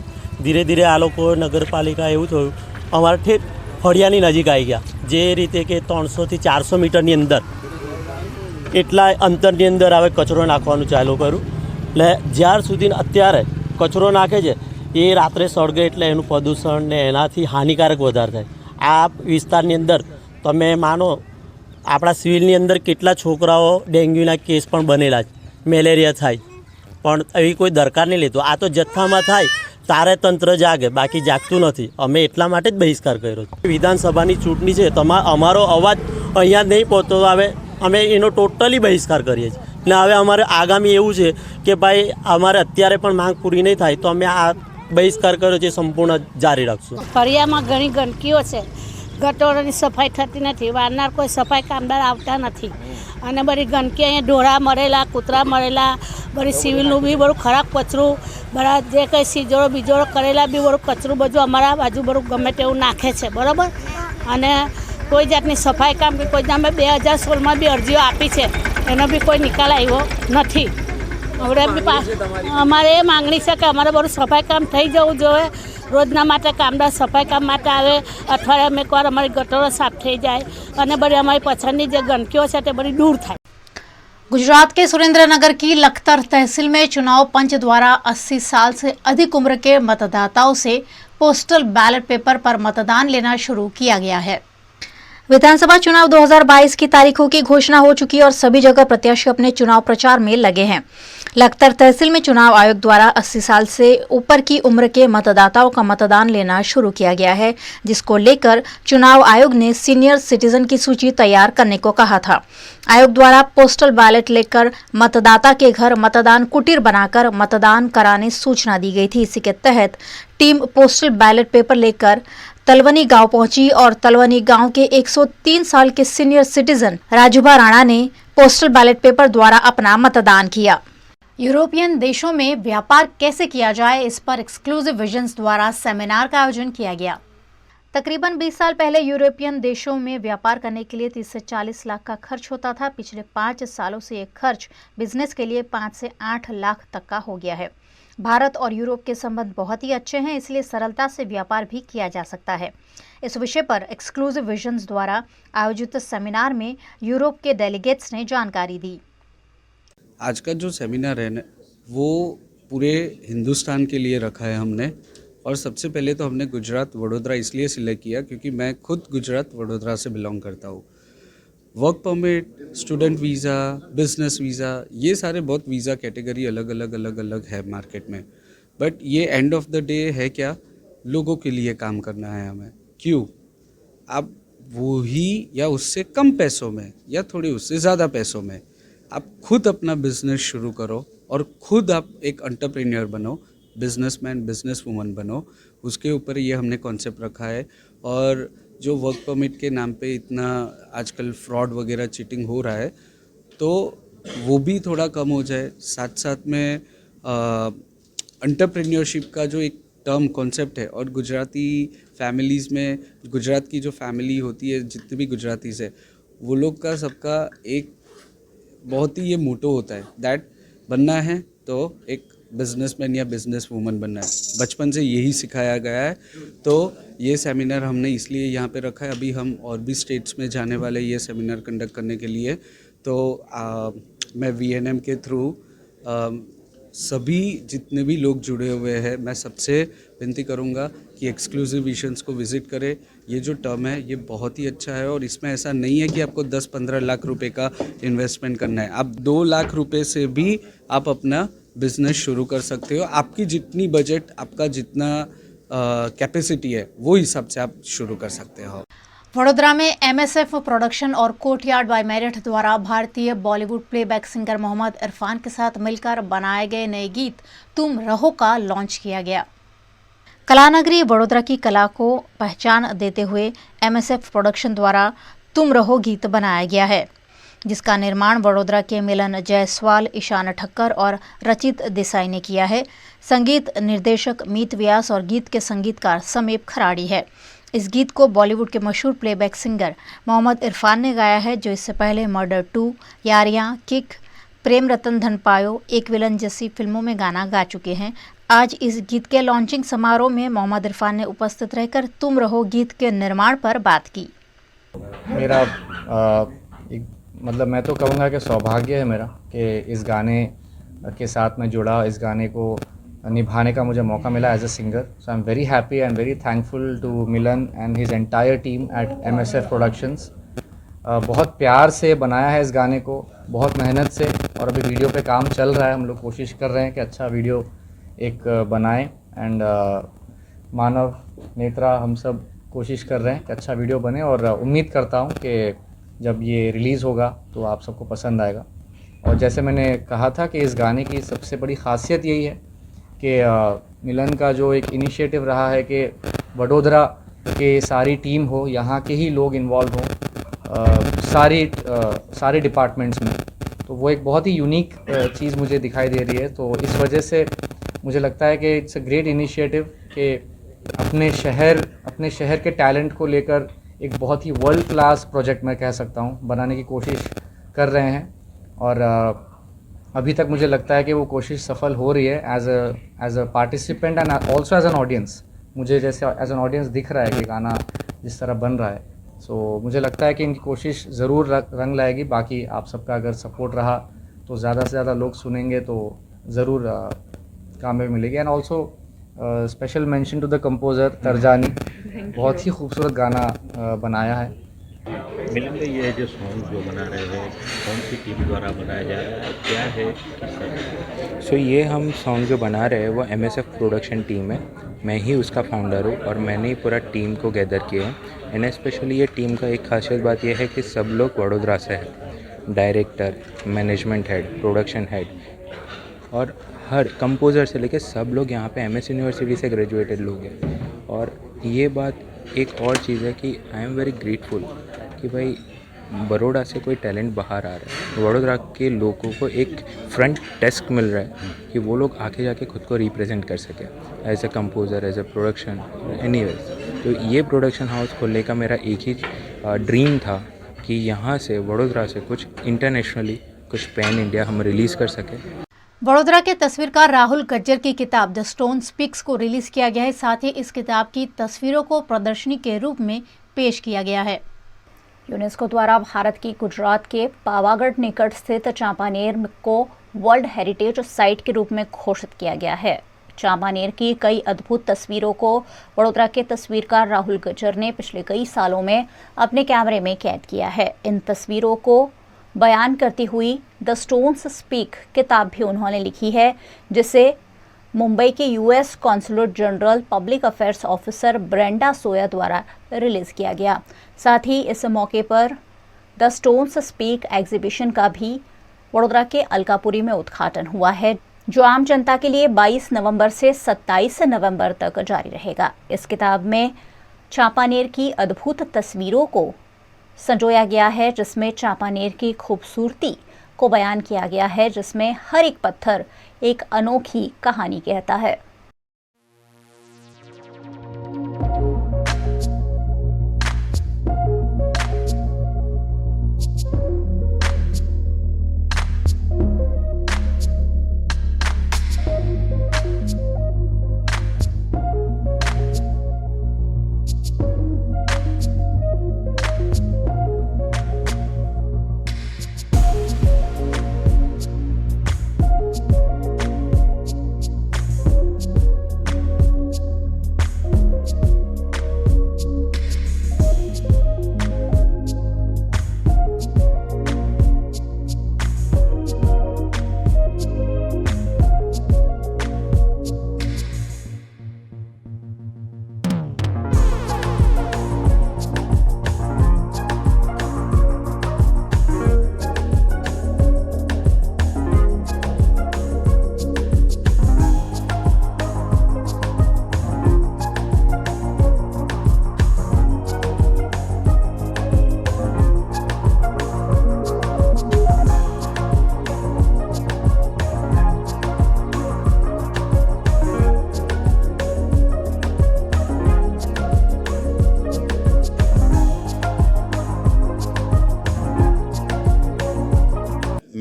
ધીરે ધીરે આ લોકો નગરપાલિકા એવું થયું અમારા ઠેઠ ફળિયાની નજીક આવી ગયા, જે રીતે કે 300થી 400 મીટરની અંદર એટલા અંતરની અંદર હવે કચરો નાખવાનું ચાલુ કર્યું. એટલે જ્યાર સુધી અત્યારે કચરો નાખે છે એ રાત્રે સળગે એટલે એનું પ્રદૂષણ ને એનાથી હાનિકારક વધારે થાય. આ વિસ્તારની અંદર તમે માનો આપણા સિવિલની અંદર કેટલા છોકરાઓ ડેન્ગ્યુના કેસ પણ બનેલા છે, મેલેરિયા થાય, પણ એવી કોઈ દરકાર નહીં લેતું. આ તો જથ્થામાં થાય તારે તંત્ર જાગે, બાકી જાગતું નથી. અમે એટલા માટે જ બહિષ્કાર કર્યો છે. વિધાનસભાની ચૂંટણી છે, અમારો અવાજ અહીંયા નહીં પહોંચતો આવે, અમે એનો ટોટલી બહિષ્કાર કરીએ છીએ. ને હવે અમારે આગામી એવું છે કે ભાઈ અમારે અત્યારે પણ માંગ પૂરી નહીં થાય તો અમે આ બહિષ્કાર કર્યો છે સંપૂર્ણ જારી રાખશું. ફળિયામાં ઘણી ગંદકીઓ છે, ગટરોની સફાઈ થતી નથી, વારનાર કોઈ સફાઈ કામદાર આવતા નથી અને બધી ગંદકી અહીંયા ઢોળા મરેલા, કૂતરા મરેલા, બધી સિવિલનું બી બધું ખરાબ કચરું, બધા જે કંઈ સીજોડો બીજોડો કરેલા બી બધું કચરું બધું અમારા બાજુ બધું ગમે તેવું નાખે છે, બરાબર. અને કોઈ જાતની સફાઈ કામ બી કોઈ અમે 2016માં બી અરજીઓ આપી છે, એનો બી કોઈ નિકાલ આવ્યો નથી. હવે બી અમારે એ માગણી છે કે અમારે બધું સફાઈ કામ થઈ જવું જોઈએ. રોજના માટે કામદાર સફાઈ કામ માટે આવે, અઠવાડિયામાં એકવાર અમારી ગટરો સાફ થઈ જાય અને બધી અમારી પછાડની જે ગંદકીઓ છે તે બધી दूर થાય. गुजरात के सुरेंद्रनगर की लखतर तहसील में चुनाव पंच द्वारा 80 साल से अधिक उम्र के मतदाताओं से पोस्टल बैलेट पेपर पर मतदान लेना शुरू किया गया है। विधानसभा चुनाव 2022 की तारीखों की घोषणा हो चुकी है और सभी जगह प्रत्याशी अपने चुनाव प्रचार में लगे हैं। लखतर तहसील में चुनाव आयोग द्वारा 80 साल से ऊपर की उम्र के मतदाताओं का मतदान लेना शुरू किया गया है, जिसको लेकर चुनाव आयोग ने सीनियर सिटीजन की सूची तैयार करने को कहा था। आयोग द्वारा पोस्टल बैलेट लेकर मतदाता के घर मतदान कुटीर बनाकर मतदान कराने सूचना दी गई थी। इसी के तहत टीम पोस्टल बैलेट पेपर लेकर तलवनी गांव पहुंची और तलवनी गांव के 103 साल के सीनियर सिटीजन राजूभा राणा ने पोस्टल बैलेट पेपर द्वारा अपना मतदान किया। यूरोपियन देशों में व्यापार कैसे किया जाए, इस पर एक्सक्लूसिव विजन्स द्वारा सेमिनार का आयोजन किया गया। तकरीबन 20 साल पहले यूरोपियन देशों में व्यापार करने के लिए 30 से 40 लाख का खर्च होता था। पिछले 5 सालों से ये खर्च बिजनेस के लिए 5 से 8 लाख तक का हो गया है। भारत और यूरोप के संबंध बहुत ही अच्छे हैं, इसलिए सरलता से व्यापार भी किया जा सकता है। इस विषय पर एक्सक्लूसिव विजन्स द्वारा आयोजित सेमिनार में यूरोप के डेलीगेट्स ने जानकारी दी। आज का जो सेमिनार है ना, वो पूरे हिंदुस्तान के लिए रखा है हमने। और सबसे पहले तो हमने गुजरात वडोदरा इसलिए सिलेक्ट किया क्योंकि मैं खुद गुजरात वडोदरा से बिलोंग करता हूँ। Work permit, student visa, business visa, ये सारे बहुत वीज़ा कैटेगरी अलग अलग है मार्केट में। बट ये एंड ऑफ द डे है क्या, लोगों के लिए काम करना है हमें। क्यों? आप वो ही या उससे कम पैसों में या थोड़ी उससे ज़्यादा पैसों में आप खुद अपना बिजनेस शुरू करो और खुद आप एक एंटरप्रेन्योर बनो, बिजनेसमैन, बिजनेस वूमन बनो। उसके ऊपर ये हमने कॉन्सेप्ट रखा है। और जो वर्क परमिट के नाम पे इतना आजकल फ्रॉड वगैरह चीटिंग हो रहा है, तो वो भी थोड़ा कम हो जाए। साथ साथ में एंटरप्रेन्योरशिप का जो एक टर्म कॉन्सेप्ट है, और गुजराती फैमिलीज़ में गुजरात की जो फैमिली होती है, जितने भी गुजरातीज़ है, वो लोग का सबका एक बहुत ही ये मोटो होता है दैट बनना है तो एक बिजनेसमैन या बिजनेस वूमन बनना है। बचपन से यही सिखाया गया है। तो ये सेमिनार हमने इसलिए यहाँ पे रखा है। अभी हम और भी स्टेट्स में जाने वाले ये सेमिनार कंडक्ट करने के लिए। तो मैं VNM के थ्रू सभी जितने भी लोग जुड़े हुए हैं, मैं सबसे विनती करूँगा कि एक्सक्लूसिव विजन्स को विज़िट करें। ये जो टर्म है ये बहुत ही अच्छा है और इसमें ऐसा नहीं है कि आपको 10-15 लाख रुपए का इन्वेस्टमेंट करना है। आप 2 लाख रुपए से भी आप अपना बिजनेस शुरू कर सकते हो। आपकी जितनी बजट, आपका जितना कैपेसिटी है, वो हिसाब से आप शुरू कर सकते हो। वडोदरा में MSF प्रोडक्शन और कोर्टयार्ड बाय मेरिट द्वारा भारतीय बॉलीवुड प्लेबैक सिंगर मोहम्मद इरफान के साथ मिलकर बनाए गए नए गीत तुम रहो का लॉन्च किया गया। कलानगरी वडोदरा की कला को पहचान देते हुए MSF प्रोडक्शन द्वारा तुम रहो गीत बनाया गया है, जिसका निर्माण वडोदरा के मिलन जायसवाल, ईशान ठक्कर और रचित देसाई ने किया है। संगीत निर्देशक मीत व्यास और गीत के संगीतकार समीप खराड़ी है। इस गीत को बॉलीवुड के मशहूर प्लेबैक सिंगर मोहम्मद इरफान ने गाया है, जो इससे पहले मर्डर 2, यारियां, किक, प्रेम रतन धन पायो, एक विलन जैसी फिल्मों में गाना गा चुके हैं। आज इस गीत के लॉन्चिंग समारोह में मोहम्मद इरफान ने उपस्थित रहकर तुम रहो गीत के निर्माण पर बात की। मेरा मतलब मैं तो कहूँगा कि सौभाग्य है मेरा कि इस गाने के साथ मैं जुड़ा, इस गाने को निभाने का मुझे मौका मिला as a singer. So I am very happy and very thankful to Milan and his entire team at MSF productions. बहुत प्यार से बनाया है इस गाने को, बहुत मेहनत से, और अभी वीडियो पे काम चल रहा है। हम लोग कोशिश कर रहे हैं कि अच्छा वीडियो एक बनाएं एंड मानव, नेत्रा, हम सब कोशिश कर रहे हैं कि अच्छा वीडियो बने, और उम्मीद करता हूँ कि जब ये रिलीज़ होगा तो आप सबको पसंद आएगा। और जैसे मैंने कहा था कि इस गाने की सबसे बड़ी ख़ासियत यही है कि मिलन का जो एक इनिशिएटिव रहा है कि वडोदरा के सारी टीम हो, यहाँ के ही लोग इन्वॉल्व हों सारे डिपार्टमेंट्स में, तो वो एक बहुत ही यूनिक चीज़ मुझे दिखाई दे रही है। तो इस वजह से मुझे लगता है कि इट्स अ ग्रेट इनिशिएटिव कि अपने शहर के टैलेंट को लेकर एक बहुत ही वर्ल्ड क्लास प्रोजेक्ट मैं कह सकता हूँ बनाने की कोशिश कर रहे हैं। और अभी तक मुझे लगता है कि वो कोशिश सफल हो रही है as a participant and also as an audience. मुझे जैसे एज एन ऑडियंस दिख रहा है कि गाना जिस तरह बन रहा है, सो मुझे लगता है कि इनकी कोशिश ज़रूर रंग लाएगी। बाकी आप सबका अगर सपोर्ट रहा तो ज़्यादा से ज़्यादा लोग सुनेंगे तो ज़रूर कामयाबी मिलेगी। And also special mention to the composer Tarjani, बहुत ही खूबसूरत गाना बनाया है। मिलन में ये जो सॉन्ग जो बना रहे हैं, कौन सी टीम द्वारा बनाया जा रहा है, क्या है? सो ये हम सॉन्ग जो बना रहे हैं वो MSF प्रोडक्शन टीम है। मैं ही उसका फाउंडर हूँ और मैंने ही पूरा टीम को गैदर किया है। एंड स्पेशली ये टीम का एक खासियत बात यह है कि सब लोग वडोदरा से है। Director, management head, production head और हर कंपोज़र से लेकर सब लोग यहाँ पे MS यूनिवर्सिटी से ग्रेजुएटेड लोग हैं। और ये बात एक और चीज़ है कि आई एम वेरी ग्रेटफुल कि भाई बड़ौदा से कोई टैलेंट बाहर आ रहा है। वडोदरा के लोगों को एक फ्रंट डेस्क मिल रहा है कि वो लोग आके जाके खुद को रिप्रेजेंट कर सके as a composer, as a production, anyways. तो ये प्रोडक्शन हाउस खोलने का मेरा एक ही ड्रीम था कि यहाँ से वडोदरा से कुछ इंटरनेशनली, कुछ पैन इंडिया हम रिलीज़ कर सकें। वडोदरा के तस्वीरकार राहुल गज्जर की किताब द स्टोन स्पीक्स को रिलीज किया गया है। साथ ही इस किताब की तस्वीरों को प्रदर्शनी के रूप में पेश किया गया है। यूनेस्को द्वारा भारत की गुजरात के पावागढ़ निकट स्थित चांपानेर को वर्ल्ड हेरिटेज साइट के रूप में घोषित किया गया है। चांपानेर की कई अद्भुत तस्वीरों को वडोदरा के तस्वीरकार राहुल गज्जर ने पिछले कई सालों में अपने कैमरे में कैद किया है। इन तस्वीरों को बयान करती हुई द स्टोन्स स्पीक किताब भी उन्होंने लिखी है, जिसे मुंबई के US consulate general public affairs officer Brenda Soya द्वारा रिलीज किया गया। साथ ही इस मौके पर द स्टोन्स स्पीक एग्जीबिशन का भी वडोदरा के अलकापुरी में उद्घाटन हुआ है, जो आम जनता के लिए 22 नवंबर से 27 नवंबर तक जारी रहेगा। इस किताब में चांपानेर की अद्भुत तस्वीरों को संजोया गया है, जिसमें चांपानेर की खूबसूरती को बयान किया गया है, जिसमें हर एक पत्थर एक अनोखी कहानी कहता है।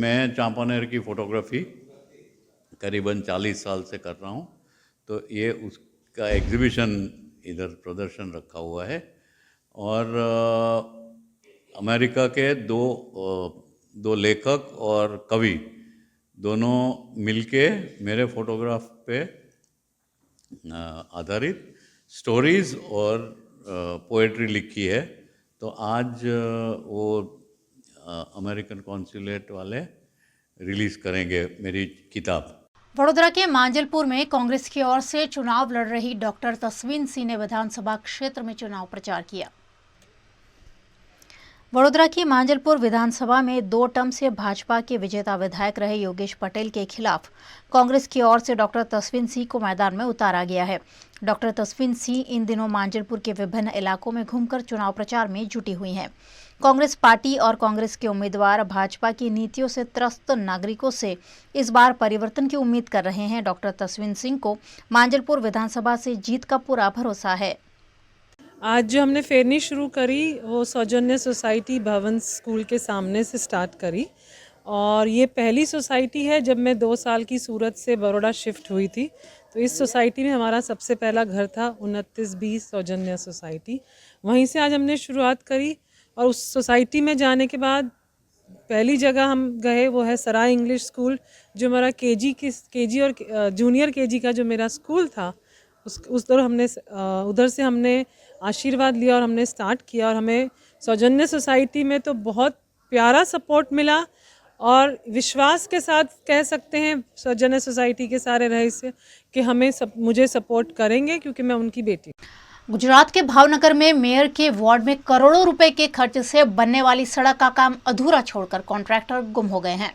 मैं चांपानेर की फ़ोटोग्राफ़ी करीबन 40 साल से कर रहा हूँ, तो ये उसका एग्ज़िबिशन इधर प्रदर्शन रखा हुआ है। और अमेरिका के दो लेखक और कवि दोनों मिलके मेरे फोटोग्राफ पे आधारित स्टोरीज़ और पोएट्री लिखी है। तो आज वो अमेरिकन कॉन्सुलेट वाले रिलीज़ करेंगे मेरी किताब। वडोदरा के मांजलपुर में कांग्रेस की ओर से चुनाव लड़ रही डॉक्टर तस्वीन सिंह ने विधानसभा क्षेत्र में चुनाव प्रचार किया। वडोदरा की मांजलपुर विधानसभा में 2 टर्म से भाजपा के विजेता विधायक रहे योगेश पटेल के खिलाफ कांग्रेस की ओर से डॉक्टर तस्वीन सिंह को मैदान में उतारा गया है। डॉक्टर तस्वीन सिंह इन दिनों मांजलपुर के विभिन्न इलाकों में घूमकर चुनाव प्रचार में जुटी हुई हैं। कांग्रेस पार्टी और कांग्रेस के उम्मीदवार भाजपा की नीतियों से त्रस्त नागरिकों से इस बार परिवर्तन की उम्मीद कर रहे हैं। डॉक्टर तस्वीन सिंह को मांजलपुर विधानसभा से जीत का पूरा भरोसा है। आज जो हमने फेरनी शुरू करी वो सौजन्य सोसाइटी भवन स्कूल के सामने से स्टार्ट करी, और ये पहली सोसाइटी है जब मैं 2 साल की सूरत से बड़ौदा शिफ्ट हुई थी। तो इस सोसाइटी में हमारा सबसे पहला घर था 29B सौजन्य सोसाइटी, वहीं से आज हमने शुरुआत करी। और उस सोसाइटी में जाने के बाद पहली जगह हम गए वो है सराय इंग्लिश स्कूल, जो हमारा केजी और जूनियर केजी का जो मेरा स्कूल था, उधर से हमने आशीर्वाद लिया और हमने स्टार्ट किया। और हमें सौजन्य सोसाइटी में तो बहुत प्यारा सपोर्ट मिला, और विश्वास के साथ कह सकते हैं सौजन्य सोसाइटी के सारे रईस कि मुझे सपोर्ट करेंगे, क्योंकि मैं उनकी बेटी। गुजरात के भावनगर में मेयर के वार्ड में करोड़ों रुपए के खर्च से बनने वाली सड़क का काम अधूरा छोड़कर कॉन्ट्रैक्टर गुम हो गए हैं।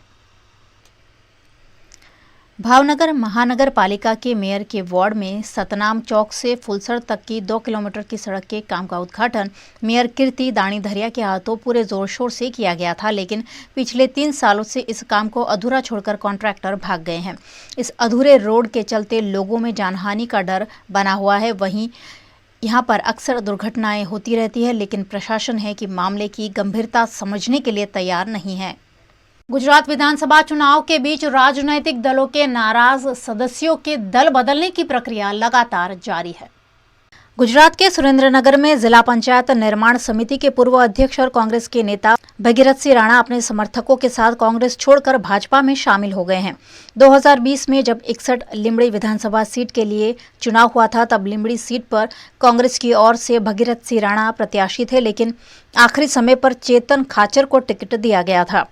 भावनगर महानगर पालिका के मेयर के वार्ड में सतनाम चौक से फुलसर तक की 2 किलोमीटर की सड़क के काम का उद्घाटन मेयर कीर्ति दाणीधरिया के हाथों पूरे जोर शोर से किया गया था, लेकिन पिछले 3 सालों से इस काम को अधूरा छोड़कर कॉन्ट्रैक्टर भाग गए हैं। इस अधूरे रोड के चलते लोगों में जानहानि का डर बना हुआ है। वहीं यहाँ पर अक्सर दुर्घटनाएं होती रहती है, लेकिन प्रशासन है कि मामले की गंभीरता समझने के लिए तैयार नहीं है। गुजरात विधानसभा चुनाव के बीच राजनैतिक दलों के नाराज सदस्यों के दल बदलने की प्रक्रिया लगातार जारी है। गुजरात के सुरेंद्रनगर में जिला पंचायत निर्माण समिति के पूर्व अध्यक्ष और कांग्रेस के नेता भगीरथ सिंह राणा अपने समर्थकों के साथ कांग्रेस छोड़कर भाजपा में शामिल हो गए हैं। 2020 में जब 61 लिमड़ी विधानसभा सीट के लिए चुनाव हुआ था, तब लिमड़ी सीट पर कांग्रेस की ओर से भगीरथ सिंह राणा प्रत्याशी थे, लेकिन आखिरी समय पर चेतन खाचर को टिकट दिया गया था।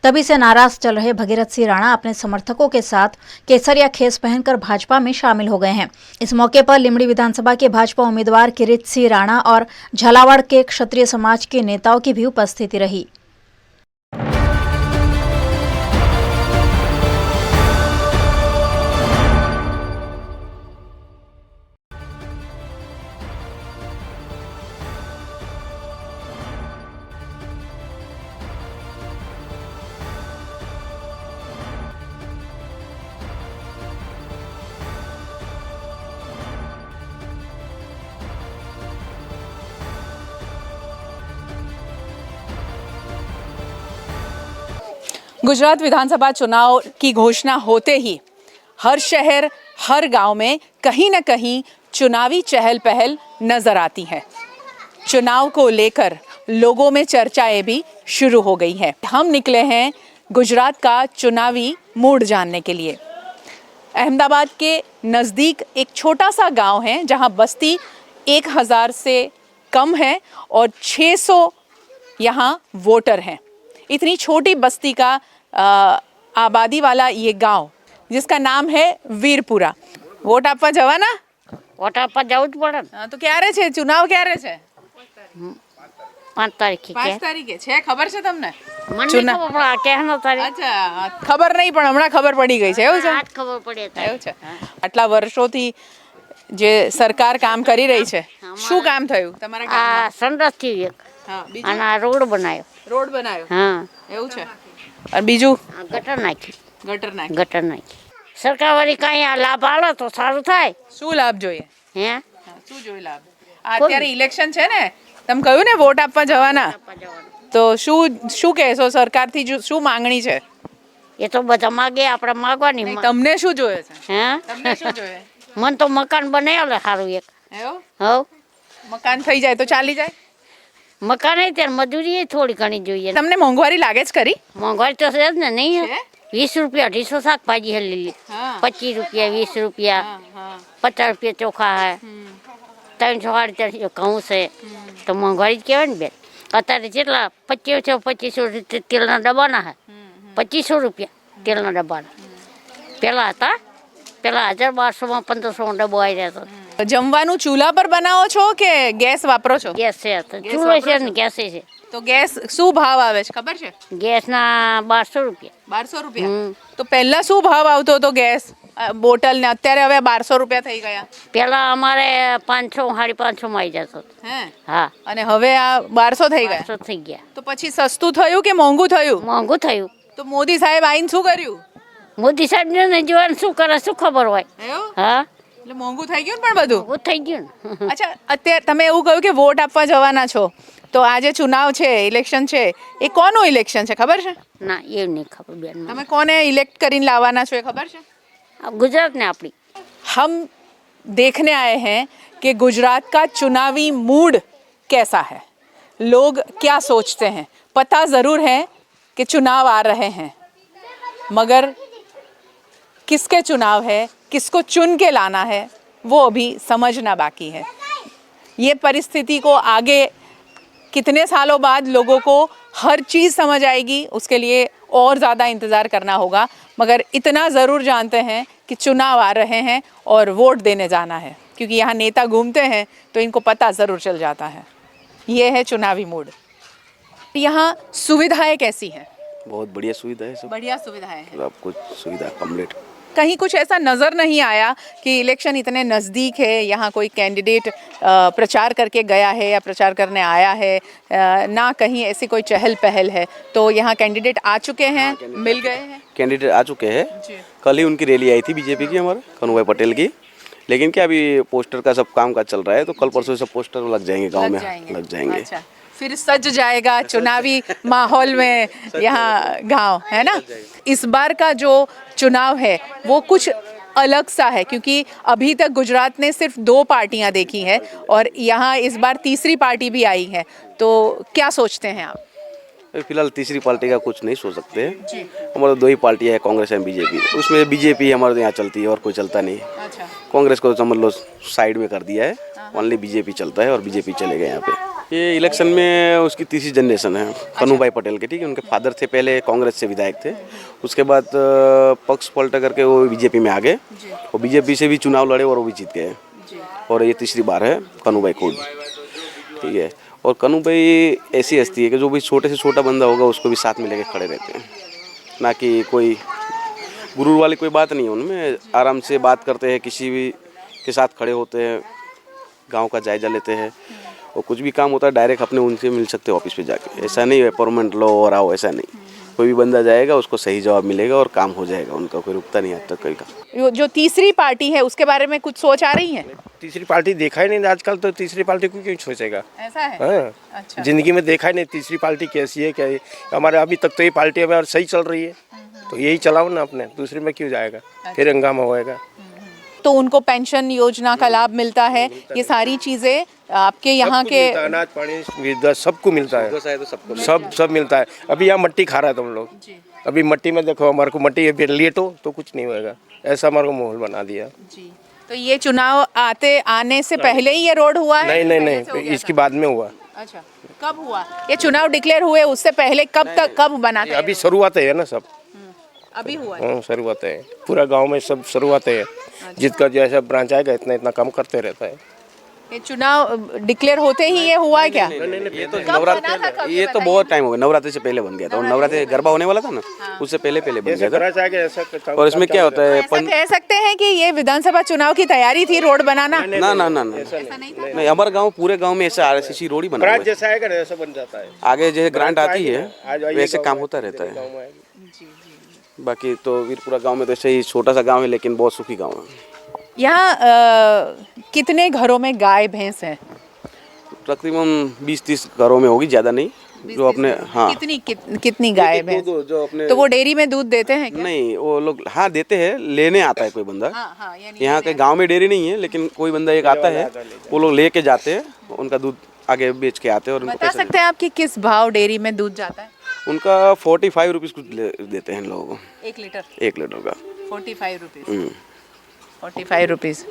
तभी से नाराज चल रहे भगीरथ सिंह राणा अपने समर्थकों के साथ केसरिया खेस पहनकर भाजपा में शामिल हो गए हैं। इस मौके पर लिमड़ी विधानसभा के भाजपा उम्मीदवार किरीट सिंह राणा और झालावाड़ के क्षत्रिय समाज के नेताओं की भी उपस्थिति रही। गुजरात विधानसभा चुनाव की घोषणा होते ही हर शहर हर गांव में कहीं न कहीं चुनावी चहल पहल नजर आती है। चुनाव को लेकर लोगों में चर्चाएं भी शुरू हो गई हैं। हम निकले हैं गुजरात का चुनावी मूड जानने के लिए। अहमदाबाद के नज़दीक एक छोटा सा गांव है जहां बस्ती 1000 से कम है और 600 यहां वोटर हैं। इतनी छोटी बस्ती का आबादी वाला ये गांव, जिसका नाम है वीरपुरा। वोट आपवा जवाना? वोट आपवा जाવું જ પડે ને। તો ક્યારે છે ચુનાવ? ક્યારે છે? 5 તારીખે 5 તારીખે છે, ખબર છે તમને? મને ખબર પડે કેહનો તારીખ? અચ્છા, ખબર નહીં પણ હમણાં ખબર પડી ગઈ છે, એવું છે? આજ ખબર પડી છે, એવું છે। આટલા વર્ષોથી જે સરકાર કામ કરી રહી છે, શું કામ થયું તમારા ગામમાં? આ સંડસ થી એક અને આ રોડ બનાવ્યો। રોડ બનાવ્યો? હા, એવું છે। અને બીજું? ગટર નાખી। ગટર નાખી। સરકાર વાળી કાંઈ આ લાભ આલે તો સારું થાય। શું લાભ જોઈએ? હે, શું જોઈએ લાભ? અત્યારે ઇલેક્શન છે ને, તમે કહ્યું ને વોટ આપવા જવાના, તો શું કહેશો? સરકારથી શું માંગણી છે? એ તો બધા માગે આપણે માગવાની તમને શું જોઈએ છે? હે તમને શું જોઈએ? મન તો મકાન બનાવેલે સારું એક એવું? હવ મકાન થઈ જાય તો ચાલી જાય? મકાન હોય ત્યારે મજૂરી થોડી ઘણી જોઈએ. તમને મોંઘવારી લાગે જ ખરી? મોંઘવારી તો છે જ ને. નહીં 20 રૂપિયા 250 શાકભાજી है લીલી 25 રૂપિયા 20 રૂપિયા 50 રૂપિયા ચોખા है 300 ઘઉં છે તો મોંઘવારી જ કહેવાય ને બેન. અત્યારે જેટલા 2500 તેલના ડબ્બાના है 2500 રૂપિયા તેલના ડબ્બાના. પેલા હતા પેલા 1200 1500 ડબ્બો આવી રહ્યા હતો. જમવાનું ચૂલા પર બનાવો છો કે ગેસ વાપરો છો? ગેસ છે ચૂલો છે ને ગેસ છે. તો ગેસ શું ભાવ આવે છે ખબર છે? ગેસના 1200 રૂપિયા. 1200 રૂપિયા? તો પહેલા શું ભાવ આવતો હતો ગેસ બોટલ ને? અત્યારે હવે 1200 રૂપિયા થઈ ગયા. પેલા અમારે 500 550 માં આવી જતો. હે હા. અને હવે આ 1200 થઈ ગયા. 1200 થઈ ગયા. તો પછી સસ્તું થયું કે મોંઘું થયું? મોંઘું થયું. તો મોદી સાહેબ આઈને શું કર્યું? મોદી સાહેબ ને જોવાનું શું કરે શું ખબર હોય. હા એટલે મોંઘું થઈ ગયું ને પણ બધું? મોંઘું થઈ ગયું ને. અચ્છા અત્યારે તમે એવું કહ્યું કે વોટ આપવા જવાના છો તો આ જે ચુનાવ છે ઇલેક્શન છે એ કોનું ઇલેક્શન છે ખબર છે? ના એ નહીં ખબર બેન. તમે કોને ઇલેક્ટ કરીને લાવવાના છો એ ખબર છે? गुजरात ने अपनी हम देखने आए हैं कि गुजरात का चुनावी मूड कैसा है, लोग क्या सोचते हैं. पता ज़रूर है कि चुनाव आ रहे हैं मगर किसके चुनाव है, किसको चुन के लाना है वो अभी समझना बाकी है. ये परिस्थिति को आगे कितने सालों बाद लोगों को हर चीज़ समझ आएगी उसके लिए और ज़्यादा इंतज़ार करना होगा. मगर इतना ज़रूर जानते हैं कि चुनाव आ रहे हैं और वोट देने जाना है क्योंकि यहाँ नेता घूमते हैं तो इनको पता ज़रूर चल जाता है. ये है चुनावी मूड. यहाँ सुविधाएं कैसी हैं? बहुत बढ़िया सुविधा है सब. बढ़िया सुविधाएं हैं. सब कुछ सुविधा कम्प्लीट. कहीं कुछ ऐसा नज़र नहीं आया कि इलेक्शन इतने नज़दीक है यहाँ कोई कैंडिडेट प्रचार करके गया है या प्रचार करने आया है, ना कहीं ऐसी कोई चहल पहल है. तो यहाँ कैंडिडेट आ चुके हैं, मिल गए हैं? कैंडिडेट आ चुके हैं. कल ही उनकी रैली आई थी बीजेपी की हमारे कन्हू भाई पटेल की. लेकिन क्या अभी पोस्टर का सब काम चल रहा है तो कल परसों सब पोस्टर लग जाएंगे गाँव में. लग जाएंगे. अच्छा फिर सज जाएगा चुनावी माहौल में यहाँ गांव, है ना? इस बार का जो चुनाव है वो कुछ अलग सा है क्योंकि अभी तक गुजरात ने सिर्फ 2 पार्टियां देखी है और यहाँ इस बार तीसरी पार्टी भी आई है. तो क्या सोचते हैं आप? फिलहाल तीसरी पार्टी का कुछ नहीं सोच सकते. हमारे 2 ही पार्टियाँ है कांग्रेस एंड बीजेपी. उसमें बीजेपी हमारे तो यहाँ चलती है और कोई चलता नहीं. अच्छा. कांग्रेस को समझ लो साइड में कर दिया है. ओनली बीजेपी चलता है और बीजेपी चले गए यहाँ पे. ये इलेक्शन में उसकी तीसरी जनरेशन है कन्हू भाई पटेल के. ठीक है. उनके फादर थे पहले कांग्रेस से विधायक थे. उसके बाद पक्ष पलटा करके वो बीजेपी में आ गए और बीजेपी से भी चुनाव लड़े और वो भी जीत गए. और ये तीसरी बार है कन्हू भाई खुद. ठीक है. और कन्हू भाई ऐसी हस्ती है कि जो भी छोटे से छोटा बंदा होगा उसको भी साथ में लेके खड़े रहते हैं. ना कि कोई गुरूर वाली कोई बात नहीं है उनमें. आराम से बात करते हैं, किसी भी के साथ खड़े होते हैं, गांव का जायजा लेते हैं और कुछ भी काम होता है डायरेक्ट अपने उनसे मिल सकते हैं ऑफिस पे जाके. ऐसा नहीं है परमानेंट लो और आओ, ऐसा नहीं. कोई भी बंदा जाएगा उसको सही जवाब मिलेगा और काम हो जाएगा. उनका कोई रुकता नहीं आज तक कोई का. जो तीसरी पार्टी है उसके बारे में कुछ सोच आ रही है? तीसरी पार्टी देखा ही नहीं आजकल तो तीसरी पार्टी को क्यों सोचेगा. ऐसा है? हाँ. अच्छा. जिंदगी में देखा ही नहीं तीसरी पार्टी कैसी है क्या है. हमारे अभी तक तो ये पार्टी हमारी सही चल रही है तो यही चलाओ ना अपने. दूसरी में क्यों जाएगा. फिर हंगामा होएगा. तो उनको पेंशन योजना का लाभ मिलता है. ये सारी चीज़ें आपके यहाँ के अनाज पानी सुविधा सबको मिलता है. सब मिलता है. अभी यहाँ मट्टी खा रहा है तुम लोग. अभी मट्टी में देखो हमारे को मट्टी लेटो तो कुछ नहीं होएगा. ऐसा हमारे को माहौल बना दिया. तो ये चुनाव आने से पहले ही ये रोड हुआ है? नहीं इसके बाद में हुआ. अच्छा. कब हुआ ये चुनाव डिक्लेयर हुए? उससे पहले कब बना था? अभी शुरुआत है ना सब. अभी हुआ. शुरुआत है. पूरा गांव में सब शुरुआत है. जिसका जैसा ब्रांच आएगा इतना काम करते रहता है. ये चुनाव डिक्लेयर होते ही ये हुआ है क्या? ये तो नवरात्रि, ये तो बहुत टाइम हो गया. नवरात्रि से पहले बन गया था. और नवरात्रि गरबा होने वाला था ना उससे पहले बन गया था. और इसमें क्या होता है कह सकते हैं कि ये विधानसभा चुनाव की तैयारी थी रोड बनाना? ना नहीं. हमारे गाँव पूरे गाँव में ऐसा RCC रोड ही बना है. जैसा आएगा ऐसा बन जाता है. आगे जैसे ग्रांट आती है वैसे काम होता रहता है. बाकी तो वीरपुरा गांव में तो ऐसे ही छोटा सा गांव है लेकिन बहुत सुखी गांव है. यहाँ कितने घरों में गाय भैंस है? तकरीबन 20-30 घरों में होगी, ज़्यादा नहीं. जो अपने हाँ कितनी गाय भैंस? जो अपने तो वो डेयरी में दूध देते हैं क्या? नहीं, वो लोग हाँ देते हैं, लेने आता है कोई बंदा। यहाँ के गांव में डेयरी नहीं है, लेकिन कोई बंदा एक आता है, वो लोग लेके जाते हैं, उनका दूध आगे बेच के आते हैं। और बता सकते हैं आप कि किस भाव डेयरी में दूध जाता है? उनका 45 रुपीज़ कुछ देते हैं इन लोगों को 1 लीटर 1 लीटर का 45 रुपीज़ 45 रुपीज़।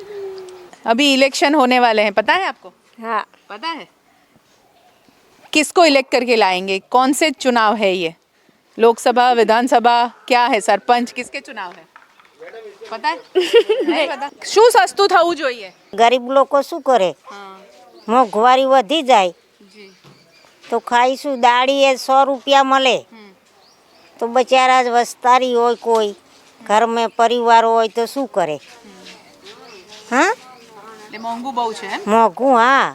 अभी इलेक्शन होने वाले हैं, पता है आपको? हाँ पता है। किसको इलेक्ट करके लाएंगे? कौन से चुनाव है ये? लोकसभा, विधानसभा, क्या है? सरपंच, किसके चुनाव है? पता है? नहीं पता। શું સસ્તું થવું જોઈએ? ગરીબ લોકો શું કરે? મોંઘવારી વધી જાય તો ખાઈશું દાળીએ 100 રૂપિયા મળે તો બચારા વસ્તારી હોય કોઈ ઘરમાં પરિવાર હોય તો શું કરે? હા એટલે મોંઘું બહુ છે એમ? મોંઘું હા,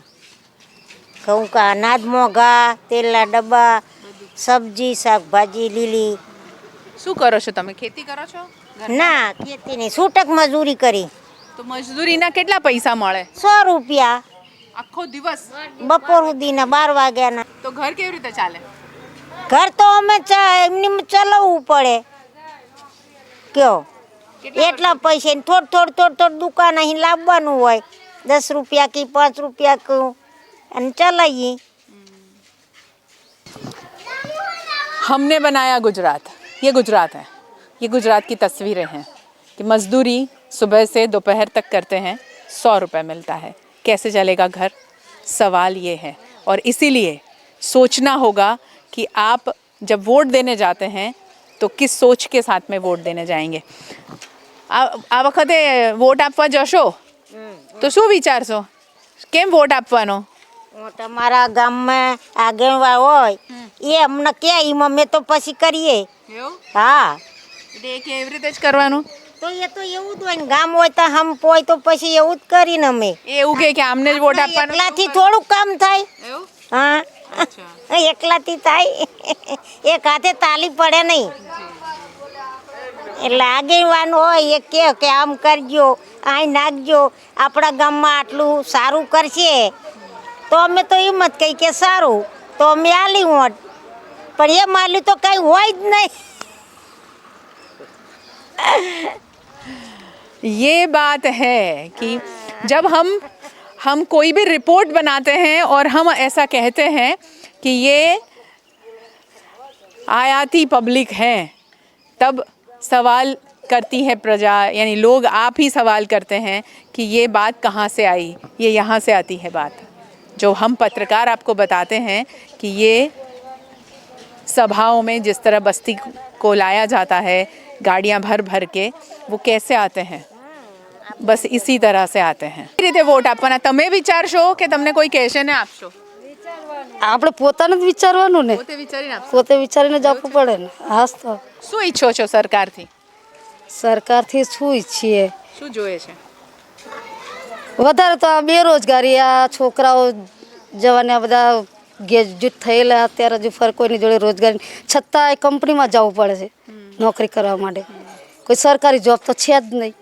કહું કે અનાજ મોંઘા, તેલના ડબ્બા, સબ્જી શાકભાજી લીલી. શું કરો છો તમે? ખેતી કરો છો? ના ખેતી નહીં, છૂટક મજૂરી કરી. તો મજદૂરીના કેટલા પૈસા મળે? 100 રૂપિયા આખો દિવસ? બપોર સુધીના 12 વાગ્યાના. તો ઘર કેવી રીતે ચાલે? ઘર તો અમે એમની ચલાવવું પડે. કયો એટલા પૈસા થોડ દુકાન અહીં લાવવાનું હોય, 10 રૂપિયા કે 5 રૂપિયા કહું અને ચલાવીએ. हमने बनाया गुजरात, ये गुजरात है, ये गुजरात की तस्वीरें हैं कि मजदूरी सुबह से दोपहर तक करते हैं, 100 रुपये मिलता है, कैसे चलेगा घर? सवाल ये है। और इसीलिए सोचना होगा कि आप जब वोट देने जाते हैं तो किस सोच के साथ में वोट देने जाएंगे। आ वखते वोट आपवा जशो तो શું વિચારશો? કેમ વોટ આપવાનો? તમારા ગામમાં આગેવાન હોય એ અમને કે અમે તો પછી કરીએ. હા એટલે કેવી રીતે જ કરવાનું? તો એ તો એવું જ હોય ને, ગામ હોય તો હમ હોય તો પછી એવું જ કરીને અમે. એવું કે આમને જ વોટ આપવાનો? એકલાથી થોડું કામ થાય. હા એકલાથી થાય, એક હાથે તાલી પડે નહીં. એટલે આગેવાન હોય એ કે આમ કરજો, અહીં નાખજો, આપણા ગામમાં આટલું સારું કરશે તો અમે તો એમ જ કહી કે સારું તો અમે આલી વોટ. પણ એ માલ્યું તો કંઈ હોય જ નહીં. ये बात है कि जब हम कोई भी रिपोर्ट बनाते हैं और हम ऐसा कहते हैं कि ये आयाती पब्लिक है, तब सवाल करती है प्रजा, यानी लोग आप ही सवाल करते हैं कि ये बात कहाँ से आई? ये यहाँ से आती है बात, जो हम पत्रकार आपको बताते हैं कि ये सभाओं में जिस तरह बस्ती को लाया जाता है गाड़ियाँ भर भर के, वो कैसे आते हैं? बस इसी तरह से आते हैं. એ રીતે વોટ આપવાના તમે વિચારશો કે તમને કોઈ કહેશે ને આપશો? આપણે પોતાને જ વિચારવાનું ને, પોતે વિચારીને આપશો? પોતે વિચારીને જ આપવું પડે ને. હાસ તો શું ઈચ્છો છો સરકારથી? સરકારથી શું ઈચ્છીએ? શું જોઈએ છે? વધારે તો આ બેરોજગારી, આ છોકરાઓ જવાને આ બધા ગ્રેજ્યુએટ થયેલા અત્યારે હજુ ફર કોઈની જોડે રોજગારી, છતાં કંપનીમાં જવું પડે છે નોકરી કરવા માટે. કોઈ સરકારી જોબ તો છે જ નહીં.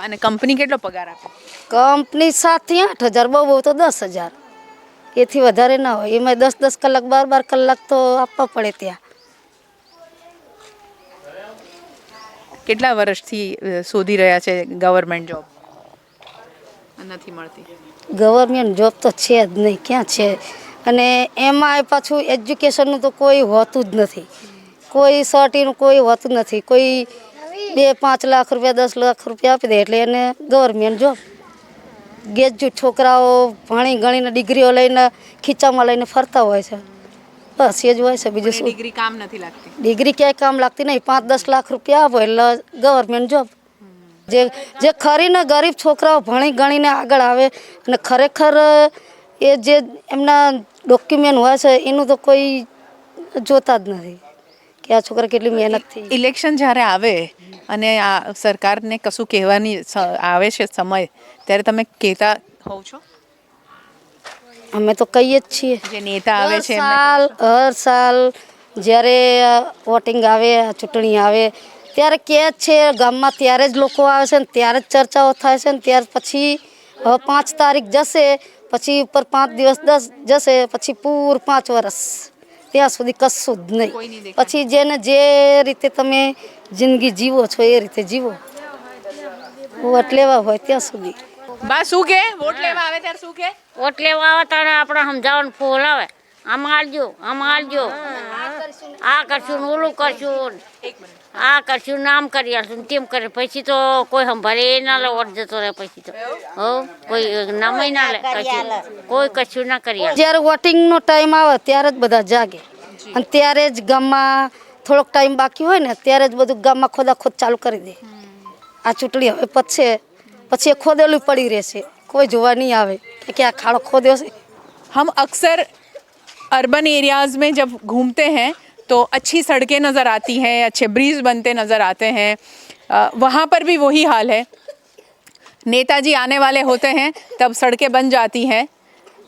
અને કંપની કેટલો પગાર આપે? કંપની 7 થી 8 હજાર, બહુ તો 10,000, એથી વધારે ના હોય. એમાં 10 કલાક 12 કલાક તો આપવા પડે. ત્યાં કેટલા વર્ષથી શોધી રહ્યા છે ગવર્મેન્ટ જોબ, નથી મળતી? ગવર્મેન્ટ જોબ તો છે જ નહીં, ક્યાં છે? અને એમાં પાછું એજ્યુકેશનનું તો કોઈ હોતું જ નથી, કોઈ સર્ટીનું કોઈ હોતું નથી. કોઈ 2-5 લાખ રૂપિયા 10 લાખ રૂપિયા આપી દે એટલે એને ગવર્મેન્ટ જોબ. ગ્રેજ્યુએટ છોકરાઓ ભણી ગણીને ડિગ્રીઓ લઈને ખીચામાં લઈને ફરતા હોય છે, બસ એ જ હોય છે. બીજું શું? ડિગ્રી કામ નથી લાગતી. ડિગ્રી ક્યાંય કામ લાગતી નહીં. 5-10 લાખ રૂપિયા આપો એટલે ગવર્મેન્ટ જોબ. જે ખરીને ગરીબ છોકરાઓ ભણી ગણીને આગળ આવે અને ખરેખર એ જે એમના ડોક્યુમેન્ટ હોય છે એનું તો કોઈ જોતા જ નથી કે આ છોકરા કેટલી મહેનતથી. ઇલેક્શન જ્યારે આવે અને આ સરકારને કશું કહેવાની આવે છે સમય, ત્યારે તમે કહેતા હોવ છો? અમે તો કહીએ જ છીએ. જે નેતા આવે છે હર સાલ જ્યારે વોટિંગ આવે, ચૂંટણી આવે ત્યારે કહે જ છે ગામમાં, ત્યારે જ લોકો આવે છે ને ત્યારે જ ચર્ચાઓ થાય છે ને ત્યાર પછી 5 તારીખ જશે પછી ઉપર 5 દિવસ 10 જશે, પછી પૂર 5 વર્ષ ત્યાં સુધી કશું જ નહીં. પછી જેને જે રીતે તમે જિંદગી જીવો છો એ રીતે જીવો. વોટ લેવા હોય ત્યાં સુધી. બા શું કે વોટ લેવા આવે ત્યારે શું કે? વોટ લેવા આવે ત્યારે આપણે સમજાવવાનું ફોલ આવે, આમ હાલજો, આમ હાલજો, આ કરશું ને ઓલું કરશું, આ કરશું ને આમ કરી આલશું ને તેમ કરે. પછી તો કોઈ સંભાળે એ ના લે, વોટ જતો રહે પછી તો. હો કોઈ નામે ના લે, કશું કોઈ કશું ના કરી આલે. જ્યારે વોટિંગનો ટાઈમ આવે ત્યારે જ બધા જાગે, અને ત્યારે જ ગામમાં થોડોક ટાઈમ બાકી હોય ને ત્યારે જ બધું ગામમાં ખોદાખોદ ચાલુ કરી દે. આ ચૂંટણી હવે પછી એ ખોદેલું પડી રહેશે, કોઈ જોવા નહીં આવે કે આ ખાડો खोदे से. हम अक्सर अर्बन एरियाज़ में जब घूमते हैं तो अच्छी सड़कें नज़र आती हैं, अच्छे ब्रिज बनते नज़र आते हैं. वहाँ पर भी वही हाल है. नेताजी आने वाले होते हैं तब सड़कें बन जाती हैं,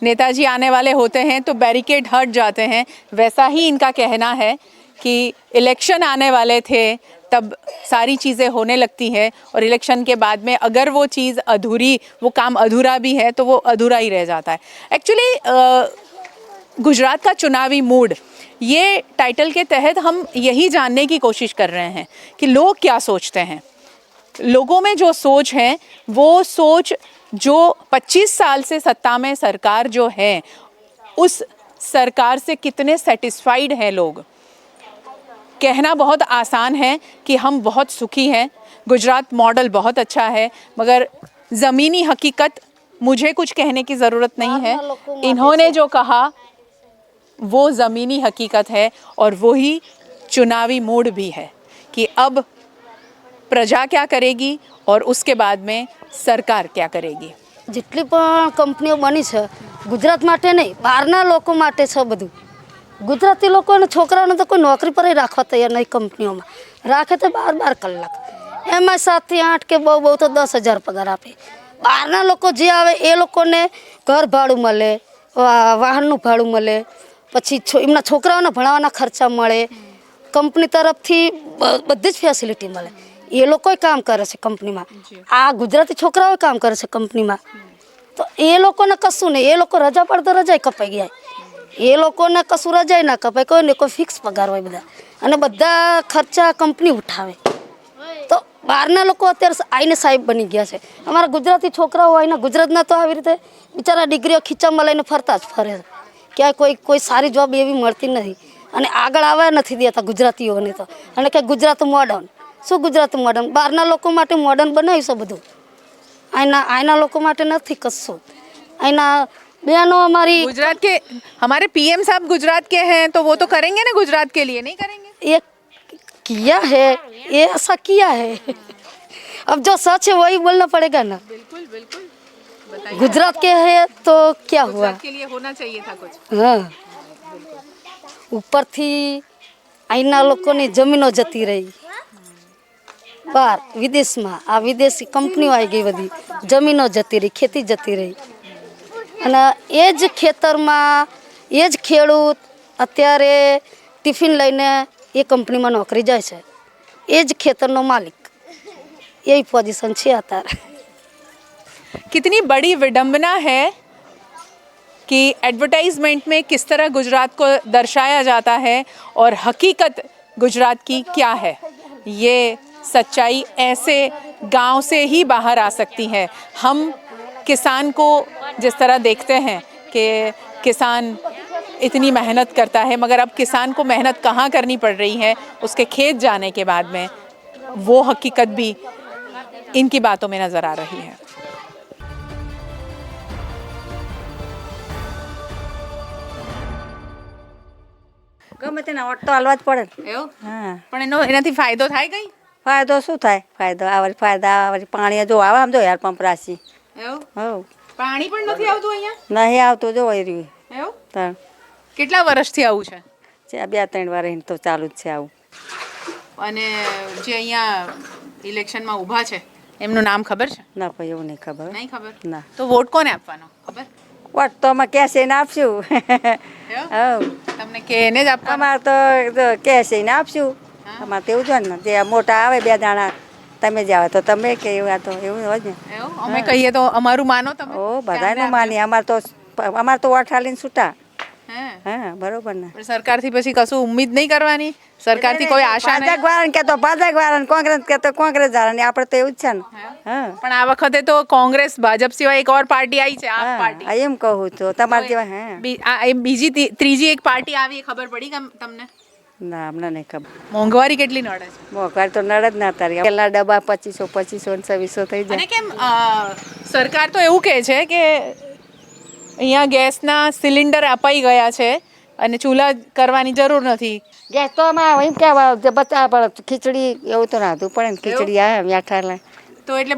नेताजी आने वाले होते हैं तो बैरिकेड हट जाते हैं. वैसा ही इनका कहना है कि इलेक्शन आने वाले थे तब सारी चीज़ें होने लगती हैं, और इलेक्शन के बाद में अगर वो चीज़ अधूरी, वो काम अधूरा भी है तो वो अधूरा ही रह जाता है. एक्चुअली गुजरात का चुनावी मूड, ये टाइटल के तहत हम यही जानने की कोशिश कर रहे हैं कि लोग क्या सोचते हैं. लोगों में जो सोच है वो सोच जो 25 साल से सत्ता में सरकार जो है उस सरकार से कितने सेटिस्फाइड हैं लोग. कहना बहुत आसान है कि हम बहुत सुखी हैं, गुजरात मॉडल बहुत अच्छा है, मगर ज़मीनी हकीकत मुझे कुछ कहने की ज़रूरत नहीं है. इन्होंने जो कहा वो ज़मीनी हकीकत है, और वही चुनावी मूड भी है कि अब प्रजा क्या करेगी और उसके बाद में सरकार क्या करेगी. જેટલી પણ કંપનીઓ બની છે ગુજરાત માટે નહીં, બહારના લોકો માટે છે બધું. ગુજરાતી લોકોને છોકરાઓને તો કોઈ નોકરી પર રાખવા તૈયાર નહીં. કંપનીઓમાં રાખે તો 12 કલાક, એમાં 7 થી 8 કે બહુ તો 10,000 પગાર આપે. બહારના લોકો જે આવે એ લોકોને ઘર ભાડું મળે, વાહનનું ભાડું મળે, પછી એમના છોકરાઓને ભણાવવાના ખર્ચા મળે, કંપની તરફથી બધી જ ફેસિલિટી મળે. એ લોકોય કામ કરે છે કંપનીમાં, આ ગુજરાતી છોકરાઓ કામ કરે છે કંપનીમાં. તો એ લોકોને કશું નહીં, એ લોકો રજા પડે તો રજા કપાઈ ગયા. એ લોકોને કશું રજા ના કપાય, કોઈને કોઈ ફિક્સ પગાર હોય બધા, અને બધા ખર્ચા કંપની ઉઠાવે. તો બહારના લોકો અત્યારે આવીને સાહેબ બની ગયા છે. અમારા ગુજરાતી છોકરાઓ આવીને ગુજરાતના તો આવી રીતે બિચારા ડિગ્રીઓ ખીચામાં લઈને ફરતા જ ફરે છે. ક્યાંય કોઈ સારી જોબ એવી મળતી નથી, અને આગળ આવવા નથી દેતા ગુજરાતીઓને તો. અને કે ગુજરાત મોડર્ન, શું ગુજરાત મોડર્ન? બહારના લોકો માટે મોડર્ન બનાવ્યું છે બધું, આના લોકો માટે નથી કશું. આના बयानों हमारी गुजरात के हमारे पीएम साहब गुजरात के हैं तो वो तो करेंगे ना गुजरात के लिए, नहीं करेंगे? ये किया है, ये ऐसा किया है. अब जो सच है वही बोलना पड़ेगा ना. बिल्कुल बिल्कुल. गुजरात के है तो क्या हुआ? गुजरात के लिए होना चाहिए था कुछ. हाँ, ઉપરથી અહીંના લોકોની જમીનો જતી રહી બહાર વિદેશમાં. આ વિદેશી કંપનીઓ આવી ગઈ, બધી જમીનો જતી રહી, ખેતી જતી રહી. અને એ જ ખેતરમાં એ જ ખેડૂત અત્યારે ટિફિન લઈને એ કંપનીમાં નોકરી જાય છે, એ જ ખેતરનો માલિક. यही पोजीशन છે અત્યારે. कितनी बड़ी विडंबना है कि एडवर्टाइजमेंट में किस तरह गुजरात को दर्शाया जाता है और हकीकत गुजरात की क्या है. ये सच्चाई ऐसे गांव से ही बाहर आ सकती है. हम किसान को जिस तरह देखते हैं कि किसान इतनी मेहनत करता है, मगर अब किसान को मेहनत कहाँ करनी पड़ रही है उसके खेत जाने के बाद में, वो हकीकत भी इनकी बातों में नज़र आ रही है. ગમે તેને વોટ તો હાલવા જ પડે. એવું? હા, પણ એનાથી ફાયદો થાય કઈ? ફાયદો શું થાય? ફાયદા વળી પાણી જો આવે, આમ જો યાર પંપ રાશી. એવું? હવ પાણી પણ નથી આવતું અહીંયા? નહીં આવતું, જો એ રહ્યું. એવું? તાર કેટલા વર્ષથી આવું છે? 2-3 વાર તો ચાલુ જ છે આવું. અને જે અહીંયા ઇલેક્શનમાં ઊભા છે એમનું નામ ખબર છે? ના ભાઈ, એવું નહીં ખબર. નહીં ખબર? ના. તો વોટ કોને આપવાનો ખબર? વોટ તો અમે કેશ એને આપશું. હવ તમને કે એને જ આપવાનો? અમારે તો કેશ એને આપશું. અમારે તેવું જ ને, જે મોટા આવે 2 દાણા તમે જ આવે તો તમે કે એવું આ તો એવું હોય ને અમે કહીએ તો અમારું માનો તમે ઓ બધાને માની અમાર તો વોટ હાલીને છૂટા હા બરોબર ને પણ સરકારથી પછી કશું ઉમ્મીદ નહીં કરવાની સરકારથી કોઈ આશા નહીં ભાજપ વાળાને કહેતો ભાજપ વાળાને કોંગ્રેસ કહેતો કોંગ્રેસ વાળાને આપણે તો એવું જ છે ને હા પણ આ વખતે તો કોંગ્રેસ ભાજપ સિવાય એક ઓર પાર્ટી આવી છે આપ પાર્ટી એમ કહું તો તમારે જેવા હા બીજી ત્રીજી એક પાર્ટી આવી એ ખબર પડી કે તમને ના અમને નહીં ખબર મોંઘવારી કેટલી નડે છે મોંઘવારી તો નડ જ ના તારી પહેલા ડબ્બા 2500 ને 2600 થઈ જાય અને કેમ સરકાર તો એવું કહે છે કે અહીંયા ગેસના સિલિન્ડર અપાઈ ગયા છે અને ચૂલા કરવાની જરૂર નથી ગેસ તો આમાં એમ કે બચા ખીચડી એવું તો રાંધવું પડે ને ખીચડી આવે મીઠા તો એટલે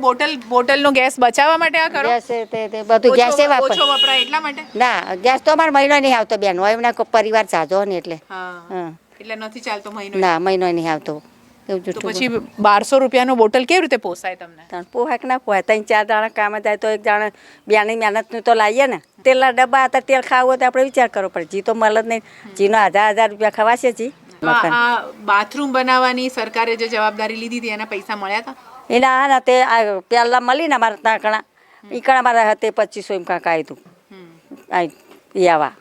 બોટલનો ગેસ બચાવવા માટે આ કરો ગેસ તે બધું ગેસે ઓછો વપરાય એટલા માટે ના ગેસ તો અમારે મહિનો નહીં આવતો બેન હોય એમના પરિવાર સાજો ને એટલે હા એટલે નથી ચાલતો મહિનો ના મહિનો નહીં આવતો એવું તો પછી 1200 રૂપિયાનો બોટલ કેવી રીતે પોસાય તમને પોહાક ના પોહાય 3-4 દાણા કામ જાય તો એક દાણા બેની મહેનતનું તો લાવીએ ને તેલના ડબ્બા હતા તેલ ખાવું હોય તો આપણે વિચાર કરવો પડે જી તો મળે જ નહીં જીનો 1000 રૂપિયા ખવાશે જી આ બાથરૂમ બનાવવાની સરકારે જે જવાબદારી લીધી હતી એના પૈસા મળ્યા હતા એના હા ને તે પહેલાં મળી ને અમારા તાકણા ઈકણા મારા હતા 2500 એમ કાંક આવ્યું હતું આવા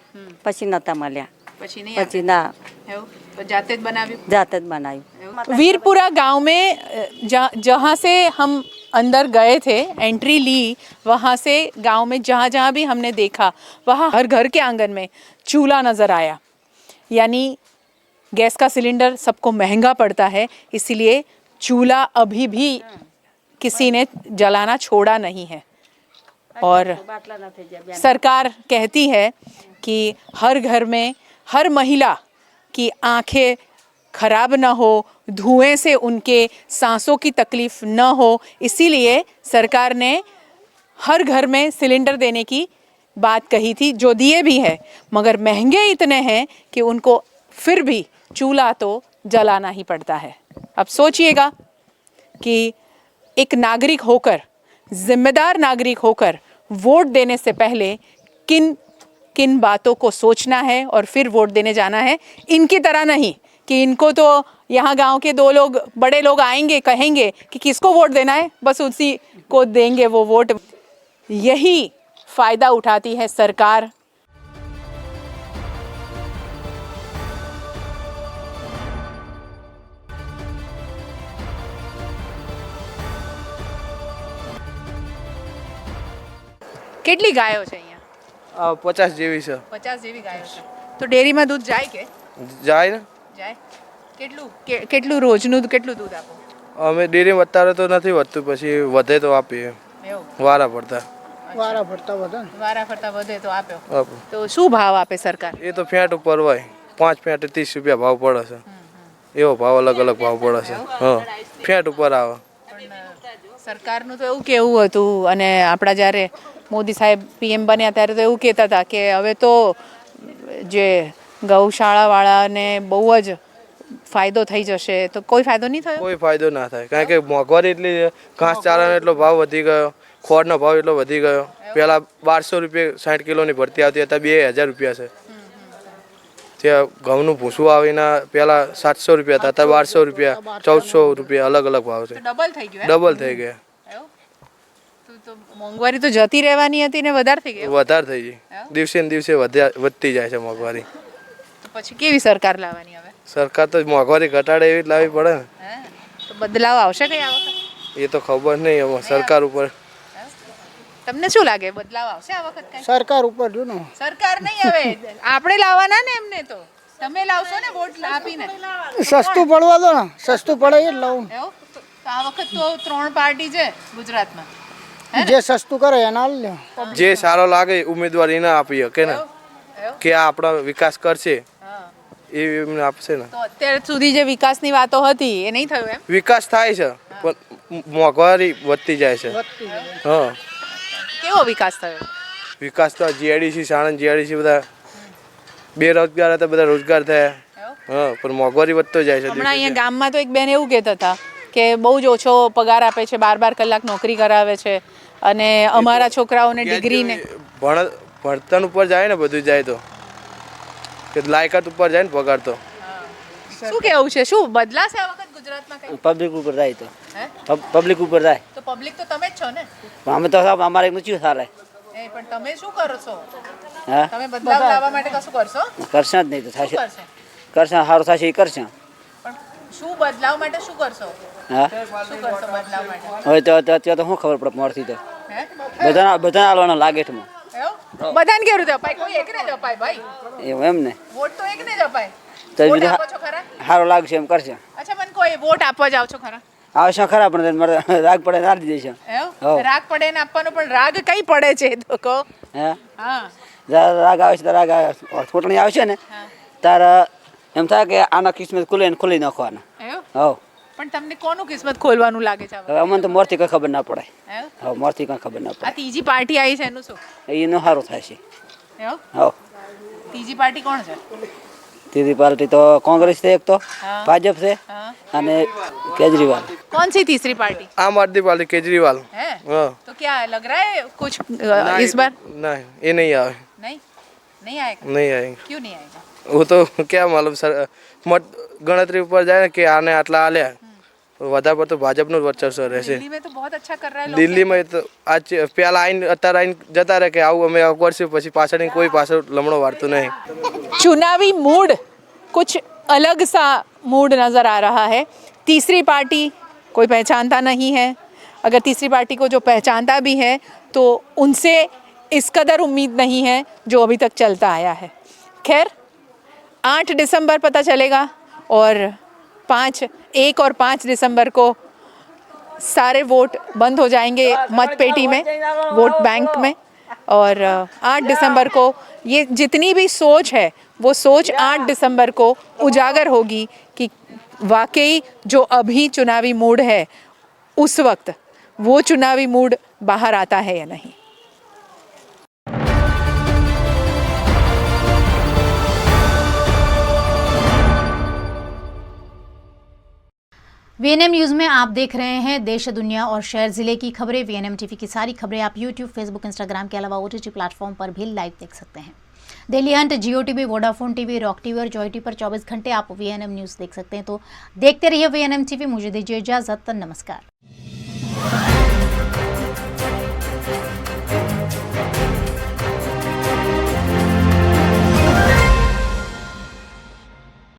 પછી નહોતા મળ્યા પછી ના जाते बनाव्યું जाते बनाव्યું वीरपुरा गांव में जहाँ से हम अंदर गए थे एंट्री ली वहाँ से गांव में जहाँ जहाँ भी हमने देखा वहाँ हर घर के आंगन में चूल्हा नज़र आया यानी गैस का सिलेंडर सबको महंगा पड़ता है इसीलिए चूल्हा अभी भी किसी ने जलाना छोड़ा नहीं है और सरकार कहती है कि हर घर में हर महिला की आँखें खराब न हो धुएं से उनके सांसों की तकलीफ न हो इसीलिए सरकार ने हर घर में सिलेंडर देने की बात कही थी जो दिए भी है मगर महंगे इतने हैं कि उनको फिर भी चूल्हा तो जलाना ही पड़ता है अब सोचिएगा कि एक नागरिक होकर जिम्मेदार नागरिक होकर वोट देने से पहले किन बातों को सोचना है और फिर वोट देने जाना है इनकी तरह नहीं कि इनको तो यहाँ गांव के 2 लोग बड़े लोग आएंगे कहेंगे कि किसको वोट देना है बस उसी को देंगे वो वोट यही फ़ायदा उठाती है सरकार કેટલી ગાયો છે અહીંયા 50 જેવી છે 50 જેવી ગાયો છે તો ડેરીમાં દૂધ જાય કે જાય ને જાય કેટલું રોજનું કેટલું દૂધ આપો અમે ડેરીમાં અત્યારે તો નથી વધતું પછી વધે તો આપીએ વારા પડતા વધે તો આપ્યો તો શું ભાવ આપે સરકાર એ તો ફેટ ઉપર હોય 5 ફેટ 30 રૂપિયા ભાવ પડે છે એવો ભાવ અલગ અલગ ભાવ પડે છે હા ફેટ ઉપર આવે સરકારનું તો એવું કેવું હતું અને આપણા જ્યારે મોદી સાહેબ પીએમ બન્યા ત્યારે તો એવું કહેતા હતા કે હવે તો જે ગૌશાળાવાળાને બહુ જ ફાયદો થઈ જશે તો કોઈ ફાયદો નહીં થયો કોઈ ફાયદો ના થાય કારણ કે મોંઘવારી એટલી ઘાસચારાનો એટલો ભાવ વધી ગયો ખોળનો ભાવ એટલો વધી ગયો પહેલાં 1200 રૂપિયા 60 કિલોની ભરતી આવતી હતા 2000 રૂપિયા છે ત્યાં ઘઉંનું ભૂસું આવીને પહેલાં 700 રૂપિયા હતા અત્યારે 1200 રૂપિયા 1400 રૂપિયા અલગ અલગ ભાવ છે ડબલ થઈ ગયા મોંઘવારી તો જતી રહેવાની હતી ને વધારે થઈ ગઈ વધારે થઈ ગઈ દિવસે ને દિવસે વધતી જાય છે મોંઘવારી પછી કેવી સરકાર લાવવાની હવે સરકાર તો મોંઘવારી ઘટાડે એવી જ લાવવી પડે ને તો બદલાવ આવશે કઈ આ વખત એ તો ખબર નહીં હવે સરકાર ઉપર તમને શું લાગે બદલાવ આવશે આ વખત કઈ સરકાર ઉપર જો ને સરકાર નહીં હવે આપણે લાવવાના ને એમને તો તમે લાવશો ને વોટ આપીને સસ્તું પડવા દો ને સસ્તું પડે એ જ લાવું તો આ વખત તો 3 પાર્ટી છે ગુજરાતમાં જે સસ્તું કરે એના લે જે સારો લાગે ઉમેદવાર એને આપીએ કે ને કે આ આપણો વિકાસ કરશે એ એમને આપશે ને તો અત્યાર સુધી જે વિકાસની વાતો હતી એ નહીં થયું એમ વિકાસ થાય છે પણ મોંઘવારી વધતી જાય છે હા કેવો વિકાસ થયો વિકાસ તો જીઆઈડીસી સાણંદ જીઆઈડીસી બધા બેરોજગાર હતા બધા રોજગાર થયા હા પણ મોંઘવારી વધતો જાય છે હમણાં અહીંયા ગામમાં તો એક બેન એવું કહેતા હતા કે બહુ જ ઓછો પગાર આપે છે 12 કલાક નોકરી કરાવે છે અને અમારા છોકરાઓને ડિગ્રીને ભણતર ઉપર જાય ને બધું જાય તો કે લાયકાત ઉપર જાય ને પગાર તો શું કેવું છે શું બદલાશે આ વખત ગુજરાતમાં કઈ પબ્લિક ઉપર જાય તો હે પબ્લિક ઉપર જાય તો પબ્લિક તો તમે જ છો ને અમે તો સાહેબ અમારે નથી સારા એ પણ તમે શું કરો છો હા તમે બદલાવ લાવવા માટે કશું કરશો કરશે જ નહીં તો થશે શું કરશે કરશે સારું થશે એ કરશે પણ શું બદલાવ માટે શું કરશો હા શું કરશો બદલાવ માટે હવે તો અત્યારે તો શું ખબર પડે મળતી તો હે બધા હાલવાનો લાગે છે એવું બધાને કેવું રીતે અપાય કોઈ એકને જ અપાય ભાઈ એવું એમ ને વોટ તો એકને જ અપાય તો વોટ બીજું આપો છો ખરા સારું લાગશે એમ કરશે અચ્છા મને કોઈ વોટ આપવા જાવ છો ખરા આવશે ખરા પણ મારે રાગ પડે ના દીધી છે એવું રાગ પડે ને આપવાનો પણ રાગ કઈ પડે છે તો કહો હે હા જ્યારે રાગ આવે છે ત્યારે રાગ આવે ચૂંટણી આવશે ને ત્યારે એમ થાય કે આના કિસ્મત ખુલે ને ખોલી નાખવાના એવું હવ પણ તમને કોનું કિસ્મત ખોલવાનું લાગે છે હવે અમને તો મોરથી કંઈ ખબર ના પડે એવું હવે મોરથી કંઈ ખબર ના આ ત્રીજી પાર્ટી આવી છે એનું શું પડે એનું સારું થાય છે એવું હવ ત્રીજી પાર્ટી કોણ છે ત્રીજી પાર્ટી તો કોંગ્રેસ છે એક તો हाँ। ભાજપ છે અને केजरीवाल कौन सी तीसरी पार्टी आम आदमी पार्टी केजरीवाल है हाँ तो क्या लग रहा है कुछ इस बार नहीं ये नहीं आए नहीं नहीं आएगा नहीं आएंगे क्यों नहीं आएगा वो तो क्या मालूम सर मत गणतरी ઉપર જાય ને કે આને આટલા આલ્યા વધારે પડતું ભાજપનું જ વર્ચસ્વ રહેશે दिल्ली में तो बहुत अच्छा कर रहा है लोग દિલ્હીમાં તો આજ પેલા આઈને અત્યારે આઈને જતા રહે કે આવું અમે આવું કરશું પછી પાછળ કોઈ પાછળ લમણો વાળતું નહીં चुनावी मूड कुछ अलग सा मूड नज़र आ रहा है तीसरी पार्टी कोई पहचानता नहीं है अगर तीसरी पार्टी को जो पहचानता भी है तो उनसे इस कदर उम्मीद नहीं है जो अभी तक चलता आया है खैर 8 दिसंबर पता चलेगा और 1 और 5 दिसंबर को सारे वोट बंद हो जाएंगे मतपेटी में वोट बैंक में और 8 दिसंबर को ये जितनी भी सोच है वो सोच 8 दिसंबर को उजागर होगी कि वाकई जो अभी चुनावी मूड है उस वक्त वो चुनावी मूड बाहर आता है या नहीं। वीएनएम न्यूज़ में आप देख रहे हैं देश दुनिया और शहर जिले की खबरें। वीएनएम टीवी की सारी खबरें आप यूट्यूब, फेसबुक, इंस्टाग्राम के अलावा ओटीटी प्लेटफॉर्म पर भी लाइव देख सकते हैं। Dailyhunt, Jio TV, Vodafone TV, Rock TV और जॉय टीवी पर 24 घंटे आप वीएनएम न्यूज़ देख सकते हैं। तो देखते रहिए वीएनएम टीवी। मुझे दीजिए इजाजत, नमस्कार।